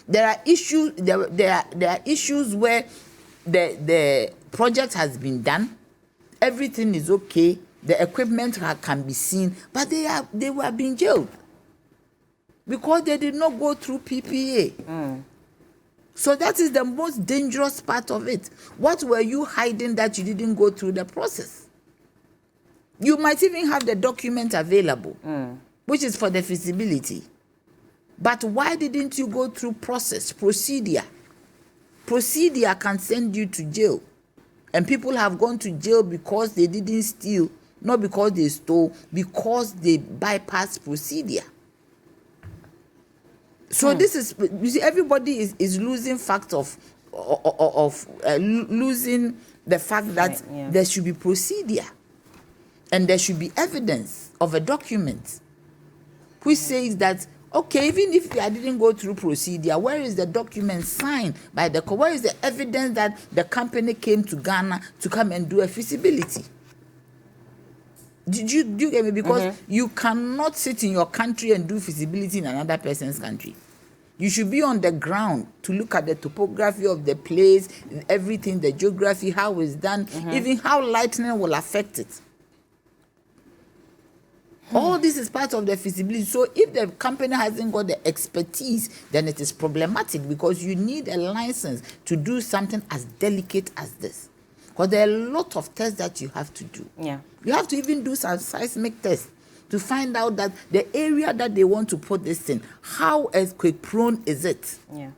There are issues, there are issues where the project has been done, everything is okay, the equipment can be seen, but they were being jailed because they did not go through PPA. So that is the most dangerous part of it. What were you hiding that you didn't go through the process? You might even have the document available, which is for the feasibility. But why didn't you go through procedure? Procedure can send you to jail. And people have gone to jail because they didn't steal, not because they stole, because they bypassed procedure. So this is, you see, everybody is losing fact of losing the fact that there should be procedure and there should be evidence of a document which says that, okay, even if I didn't go through procedure, where is the document signed by the where is the evidence that the company came to Ghana to come and do a feasibility? Do you get me? Because you cannot sit in your country and do feasibility in another person's country. You should be on the ground to look at the topography of the place, everything, the geography, how it's done, even how lightning will affect it. All this is part of the feasibility. So if the company hasn't got the expertise, then it is problematic because you need a license to do something as delicate as this. Because there are a lot of tests that you have to do. Yeah. You have to even do some seismic tests to find out that the area that they want to put this in, how earthquake prone is it? Yeah.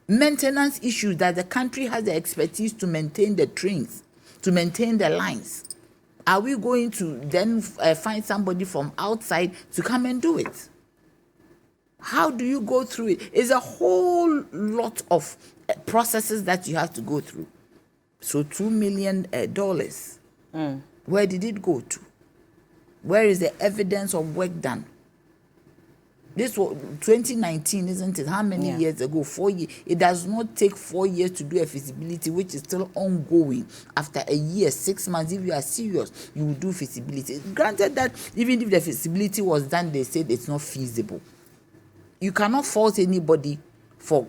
Maintenance issues, that the country has the expertise to maintain the trains, to maintain the lines. Are we going to then find somebody from outside to come and do it? How do you go through it? It's a whole lot of processes that you have to go through. So $2 million, where did it go to? Where is the evidence of work done? This was 2019, isn't it? How many years ago? 4 years. It does not take 4 years to do a feasibility, which is still ongoing. After a year, 6 months, if you are serious, you will do feasibility. Granted that even if the feasibility was done, they said it's not feasible. You cannot fault anybody for,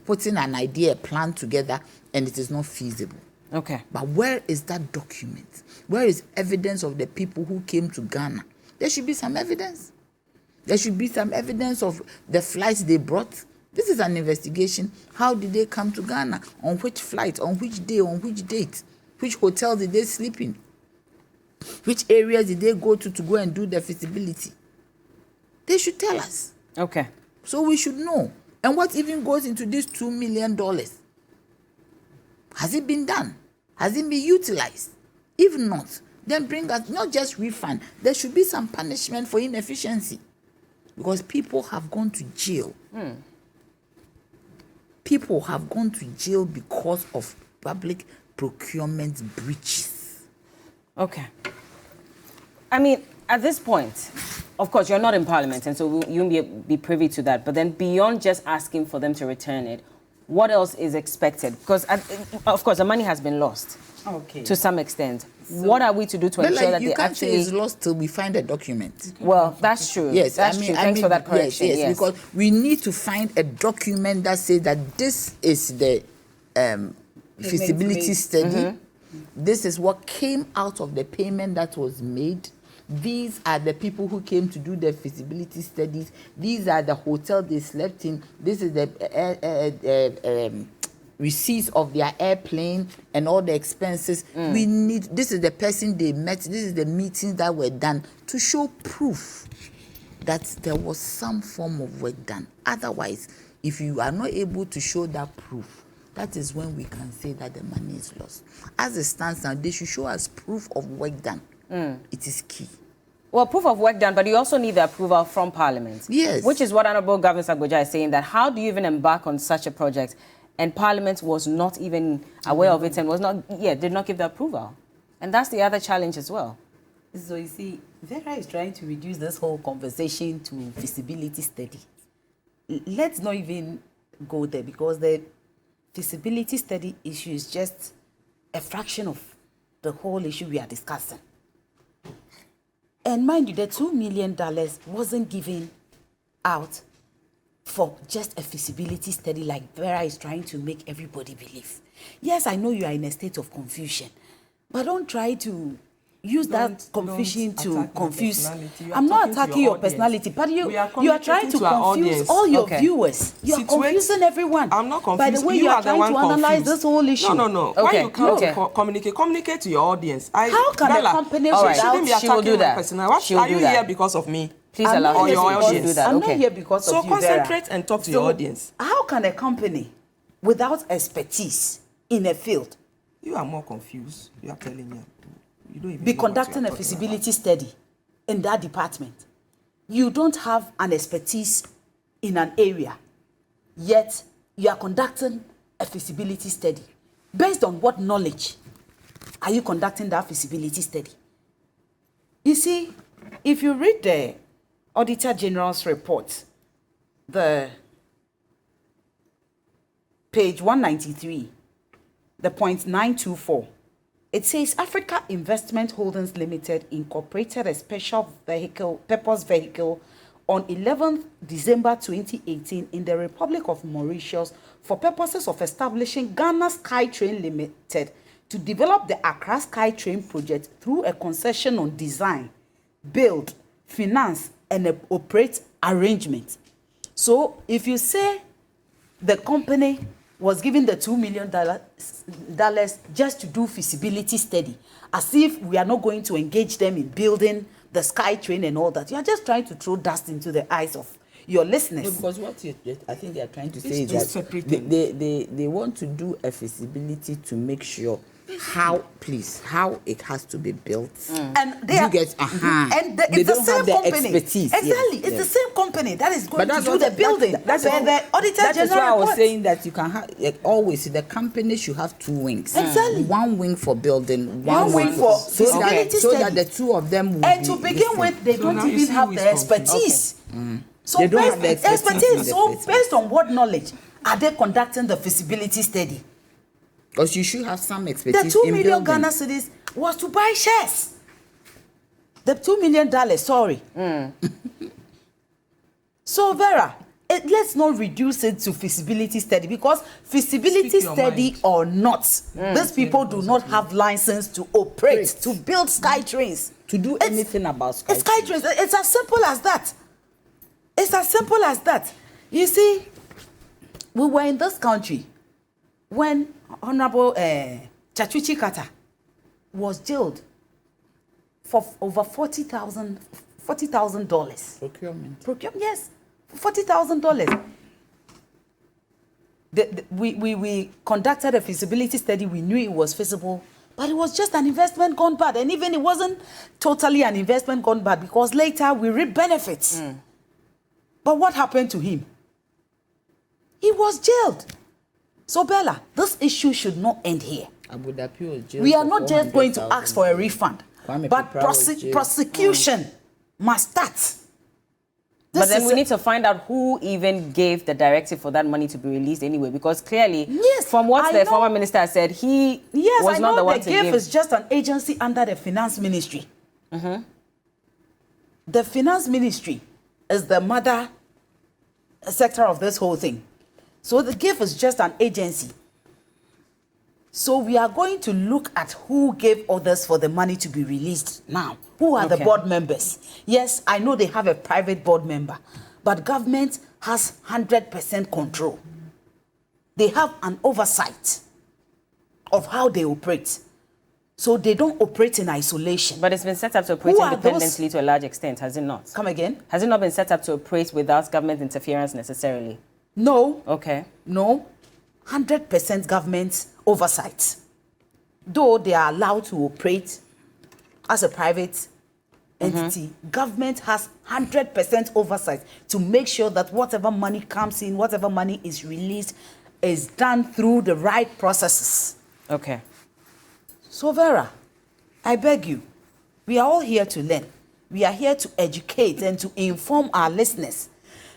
putting an idea, a plan together, and it is not feasible. Okay. But where is that document? Where is evidence of the people who came to Ghana? There should be some evidence. There should be some evidence of the flights they brought. This is an investigation. How did they come to Ghana? On which flight? On which day? On which date? Which hotel did they sleep in? Which areas did they go to go and do the feasibility? They should tell us. Okay. So we should know. And what even goes into this $2 million? Has it been done? Has it been utilized? If not, then bring us not just refund. There should be some punishment for inefficiency, because people have gone to jail. People have gone to jail because of public procurement breaches. Okay. I mean, at this point, of course, you're not in Parliament, and so you won't be privy to that. But then beyond just asking for them to return it, what else is expected? Because, of course, the money has been lost to some extent. So what are we to do to ensure that you they can't actually... say it's lost till we find a document. Well, that's true. Yes, that's true. Thanks for that correction. Yes, because we need to find a document that says that this is the feasibility study. This is what came out of the payment that was made. These are the people who came to do the feasibility studies. These are the hotel they slept in. This is the receipts of their airplane and all the expenses. We need, this is the person they met. This is the meetings that were done to show proof that there was some form of work done. Otherwise, if you are not able to show that proof, that is when we can say that the money is lost. As it stands now, they should show us proof of work done. It is key. Well, proof of work done, but you also need the approval from Parliament. Yes. Which is what Honourable Governor Agboja is saying, that how do you even embark on such a project? And Parliament was not even aware of it and did not give the approval. And that's the other challenge as well. So you see, Vera is trying to reduce this whole conversation to feasibility study. Let's not even go there, because the feasibility study issue is just a fraction of the whole issue we are discussing. And mind you, the $2 million wasn't given out for just a feasibility study like Vera is trying to make everybody believe. Yes, I know you are in a state of confusion, but don't try to use that confusion to confuse. I'm not attacking your personality, but you are trying to confuse all your viewers. You are confusing everyone. I'm not confused. By the way, you are trying to analyze this whole issue. No. When you come to communicate to your audience. How can the company she will do that. Are you here because of me? Please allow your audience. Do that. I'm not here because of you, So concentrate and talk to your audience. How can a company without expertise in a field... You are more confused. You are telling me. You don't even be conducting a feasibility study in that department? You don't have an expertise in an area, yet you are conducting a feasibility study. Based on what knowledge are you conducting that feasibility study? You see, if you read the Auditor General's report, the page 193, the point 924, it says Africa Investment Holdings Limited incorporated a special purpose vehicle on 11th December 2018 in the Republic of Mauritius for purposes of establishing Ghana SkyTrain Limited to develop the Accra SkyTrain project through a concession on design, build, finance, and operate arrangement. So if you say the company was given the $2 million just to do feasibility study, as if we are not going to engage them in building the SkyTrain and all that, you are just trying to throw dust into the eyes of your listeners. No, because what I think they are trying to say is that they want to do a feasibility to make sure how it has to be built. And they it's the same company. Expertise. Exactly, it's the same company that is going to do the building. That's the Auditor General. That's why I was saying that you can have always the company should have two wings. Exactly, one wing for building, one wing for feasibility so that the two of them will and to begin with, they don't even have the expertise. So they don't have the expertise. So based on what knowledge are they conducting the feasibility study? Because you should have some expertise. The $2 million Ghana cedis was to buy shares. The $2 million, sorry. So Vera, let's not reduce it to feasibility study, because feasibility study or not, these people do not have license to operate, to build SkyTrains, to do anything about SkyTrains. It's as simple as that. It's as simple as that. You see, we were in this country when Honorable Chachuchi Kata was jailed for over $40,000. Procurement, yes, $40,000. We conducted a feasibility study. We knew it was feasible. But it was just an investment gone bad. And even it wasn't totally an investment gone bad because later we reap benefits. But what happened to him? He was jailed. So Bella, this issue should not end here. We are not just going to ask for a refund, but prosecution must start. But then we need to find out who even gave the directive for that money to be released anyway, because clearly, from what the former minister said, he was not the one to give. The GIF is just an agency under the finance ministry. The finance ministry is the mother sector of this whole thing. So the GIF is just an agency. So we are going to look at who gave orders for the money to be released now. Who are the board members? Yes, I know they have a private board member, but government has 100% control. They have an oversight of how they operate. So they don't operate in isolation. But it's been set up to operate independently to a large extent, has it not? Come again? Has it not been set up to operate without government interference necessarily? No. Okay. No. 100% government oversight. Though they are allowed to operate as a private entity, government has 100% oversight to make sure that whatever money comes in, whatever money is released, is done through the right processes. Okay. So Vera, I beg you, we are all here to learn. We are here to educate and to inform our listeners.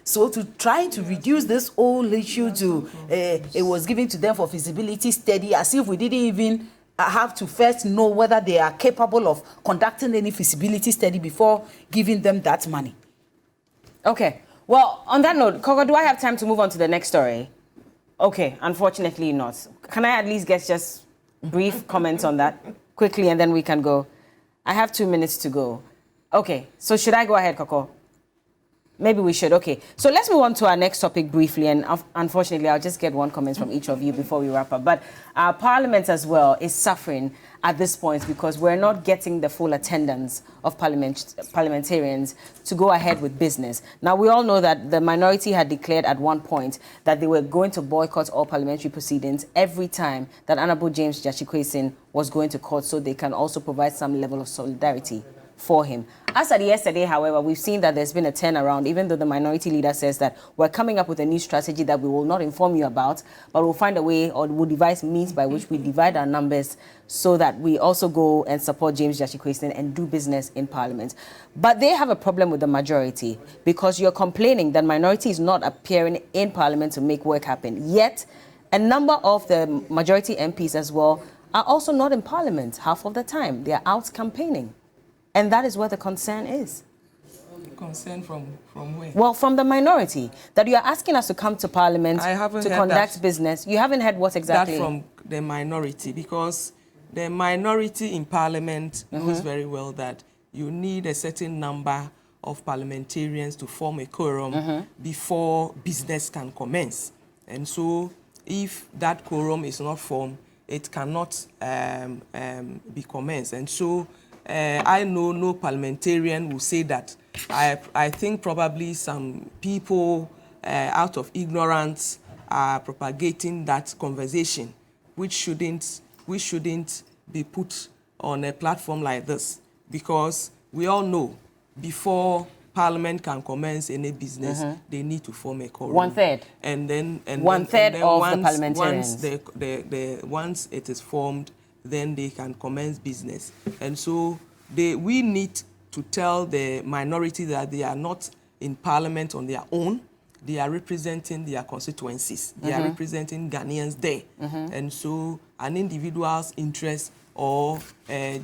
So to try to reduce this whole issue to, it was given to them for feasibility study, as if we didn't even have to first know whether they are capable of conducting any feasibility study before giving them that money. Okay. Well, on that note, Koko, do I have time to move on to the next story? Okay, unfortunately not. Can I at least get just brief comments on that quickly, and then we can go? I have 2 minutes to go. Okay, so should I go ahead, Koko? Maybe we should. Okay, so let's move on to our next topic briefly, and unfortunately, I'll just get one comment from each of you before we wrap up. But our Parliament as well is suffering at this point because we're not getting the full attendance of parliamentarians to go ahead with business. Now, we all know that the minority had declared at one point that they were going to boycott all parliamentary proceedings every time that Honorable James Gyakye was going to court, so they can also provide some level of solidarity for him. As at yesterday, however, we've seen that there's been a turnaround, even though the minority leader says that we're coming up with a new strategy that we will not inform you about, but we'll find a way, or we'll devise means by which we divide our numbers so that we also go and support James Gyakye and do business in Parliament. But they have a problem with the majority because you're complaining that minority is not appearing in Parliament to make work happen. Yet, a number of the majority MPs as well are also not in Parliament half of the time. They're out campaigning. And that is where the concern is. Concern from where? Well, from the minority, that you are asking us to come to Parliament to conduct business. You haven't heard what exactly? That from the minority, because the minority in Parliament knows very well that you need a certain number of parliamentarians to form a quorum before business can commence. And so if that quorum is not formed, it cannot be commenced. And so I know no parliamentarian will say that. I think probably some people out of ignorance are propagating that conversation, which shouldn't be put on a platform like this, because we all know before Parliament can commence any business, they need to form a quorum. One-third. And then one-third of the parliamentarians. Once it is formed, then they can commence business. And so we need to tell the minority that they are not in Parliament on their own. They are representing their constituencies. They are representing Ghanaians there. And so an individual's interest or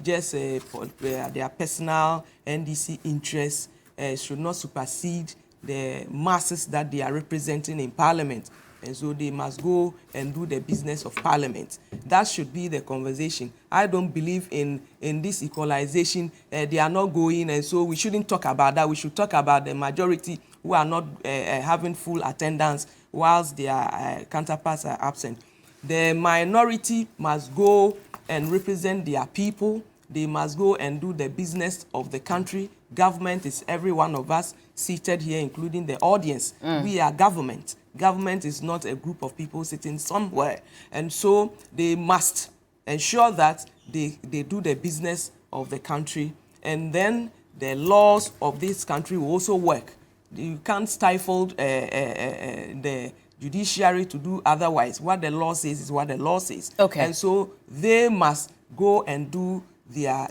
just their personal NDC interests should not supersede the masses that they are representing in Parliament. And so they must go and do the business of Parliament. That should be the conversation. I don't believe in this equalization. They are not going, and so we shouldn't talk about that. We should talk about the majority who are not having full attendance whilst their counterparts are absent. The minority must go and represent their people. They must go and do the business of the country. Government is every one of us seated here, including the audience. We are government. Government is not a group of people sitting somewhere. And so they must ensure that they do the business of the country, and then the laws of this country will also work. You can't stifle the judiciary to do otherwise. What the law says is what the law says. Okay. And so they must go and do their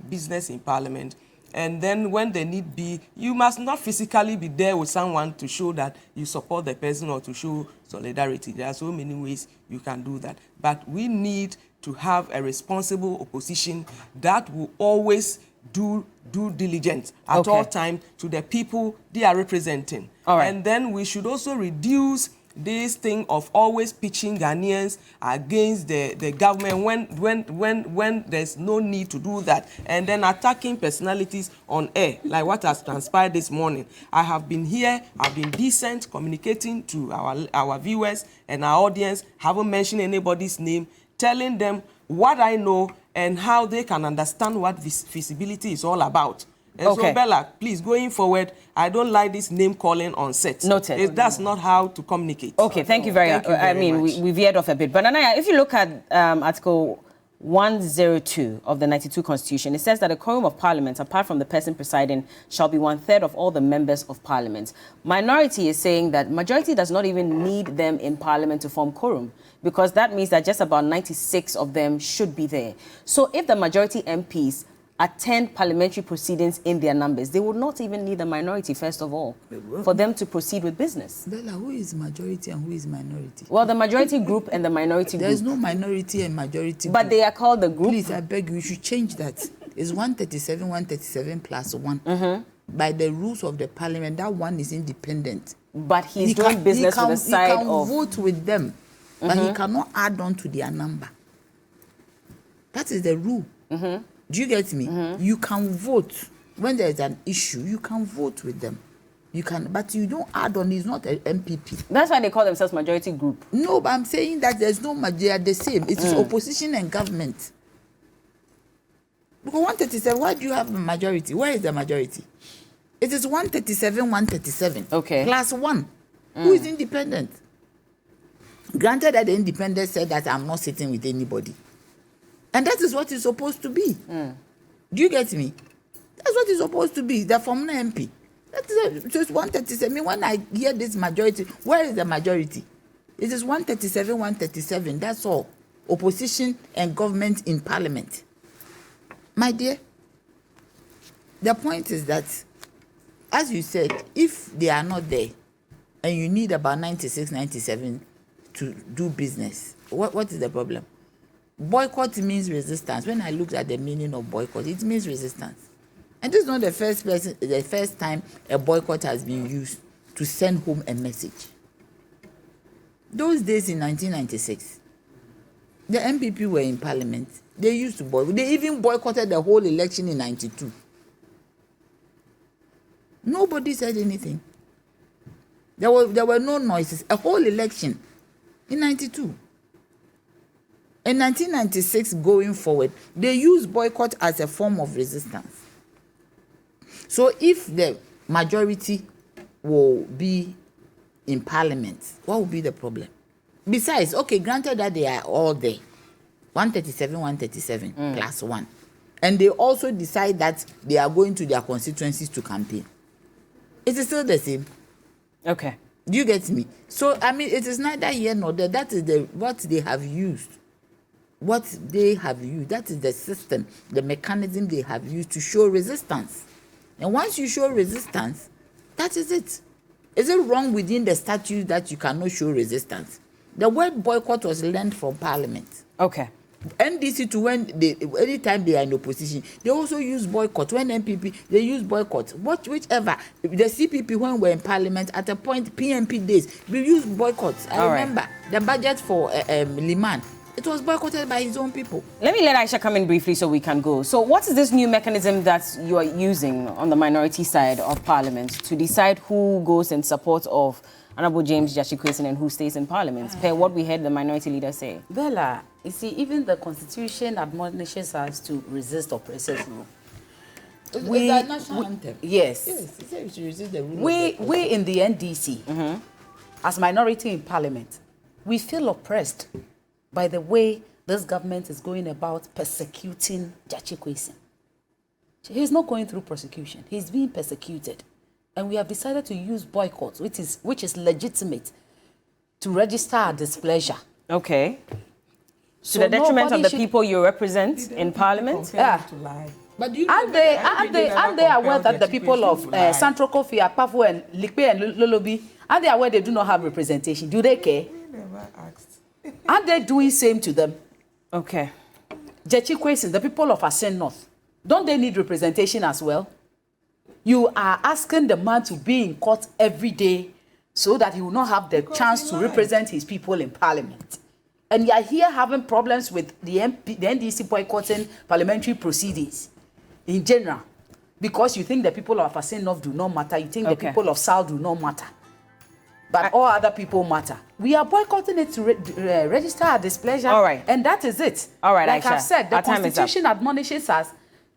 business in Parliament. And then when they need be, you must not physically be there with someone to show that you support the person or to show solidarity. There are so many ways you can do that. But we need to have a responsible opposition that will always do due diligence at all times to the people they are representing. All right. And then we should also reduce this thing of always pitching Ghanaians against the government when there's no need to do that, and then attacking personalities on air, like what has transpired this morning. I have been here, I've been decent, communicating to our viewers and our audience, haven't mentioned anybody's name, telling them what I know and how they can understand what feasibility is all about. And so, Bella, please, going forward, I don't like this name calling on set. Noted. That's not how to communicate. Okay, thank you very much. I mean, we veered off a bit. But Anaya, if you look at Article 102 of the 92 Constitution, it says that a quorum of Parliament, apart from the person presiding, shall be 1/3 of all the members of Parliament. Minority is saying that majority does not even need them in Parliament to form quorum, because that means that just about 96 of them should be there. So if the majority MPs attend parliamentary proceedings in their numbers, they would not even need a minority, first of all, for them to proceed with business. Bella, who is majority and who is minority? Well, the majority group and the minority group. There's no minority and majority But group. they are called the group. Please, I beg you, should change that. It's 137 plus 1. By the rules of the parliament, that one is independent. But he's doing business with the side of... He can vote with them, but he cannot add on to their number. That is the rule. Do you get me? You can vote. When there's an issue, you can vote with them. You can, but you don't add on. It's not an MPP. That's why they call themselves majority group. No, but I'm saying that there's no majority. They are the same. It is opposition and government. Because 137, why do you have a majority? Where is the majority? It is 137. Okay. Plus 1. Who is independent? Granted that the independent said that I'm not sitting with anybody. And that is what it's supposed to be. Do you get me? That's what it's supposed to be. The former MP. That is just 137. I mean, when I hear this majority, where is the majority? It is 137. That's all. Opposition and government in parliament. My dear, the point is that, as you said, if they are not there, and you need about 96, 97 to do business, what is the problem? Boycott means resistance. When I looked at the meaning of boycott, it means resistance. And this is not the first time a boycott has been used to send home a message. Those days in 1996, the MPP were in parliament. They used to boycott. They even boycotted the whole election in 92. Nobody said anything. There were no noises. A whole election in 92. In 1996, going forward, they used boycott as a form of resistance. So if the majority will be in parliament, what will be the problem? Besides, okay, granted that they are all there, 137 plus 1. And they also decide that they are going to their constituencies to campaign. It is still the same. Okay. Do you get me? So, I mean, it is neither here nor there. That is what they have used. What they have used, that is the system, the mechanism they have used to show resistance. And once you show resistance, that is it. Is it wrong within the statute that you cannot show resistance? The word boycott was learned from parliament. Okay. NDC to anytime they are in opposition, they also use boycott. When MPP, they use boycott. Whichever. The CPP, when we're in parliament, at a point, PMP days, we use boycott. I remember the budget for Liman. It was boycotted by his own people. Let me let Aisha come in briefly so we can go. So what is this new mechanism that you are using on the minority side of Parliament to decide who goes in support of Honorable James Gyakye and who stays in Parliament, per what we heard the minority leader say? Bella, you see, even the Constitution admonishes us to resist oppressors. It's a national anthem. Yes. Yes, it says we should resist the rule we in the NDC, as minority in Parliament, we feel oppressed by the way this government is going about persecuting Gyakye Quayson. He's not going through persecution. He's being persecuted. And we have decided to use boycotts, which is legitimate, to register our displeasure. Okay. So To the detriment of the should- people you represent in Parliament? Yeah. To lie. But do you Aren't they aware that the people of Central Kofi, Akpafo, and Likpe and Lolobi, aren't they aware they do not have representation? Do they care? We never asked. Aren't they doing same to them? Okay. Gyakye Quayson, the people of Asen North, don't they need representation as well? You are asking the man to be in court every day so that he will not have the chance to represent his people in Parliament. And you are here having problems with the NDC boycotting parliamentary proceedings in general because you think the people of Asen North do not matter. You think the people of South do not matter. But all other people matter. We are boycotting it to register our displeasure. All right. And that is it. All right, like Aisha, I've said, the our time is up. Constitution admonishes us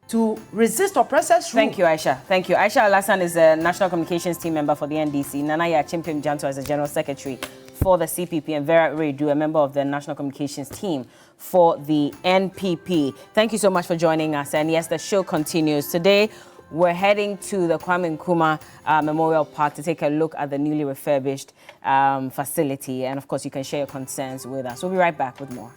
to resist oppressors' rule. Thank you, Aisha. Thank you. Aisha Alassan is a National Communications Team member for the NDC. Nanaya Chimpim Janto is the General Secretary for the CPP. And Vera Redu, a member of the National Communications Team for the NPP. Thank you so much for joining us. And yes, the show continues. Today, we're heading to the Kwame Nkrumah Memorial Park to take a look at the newly refurbished facility. And of course, you can share your concerns with us. We'll be right back with more.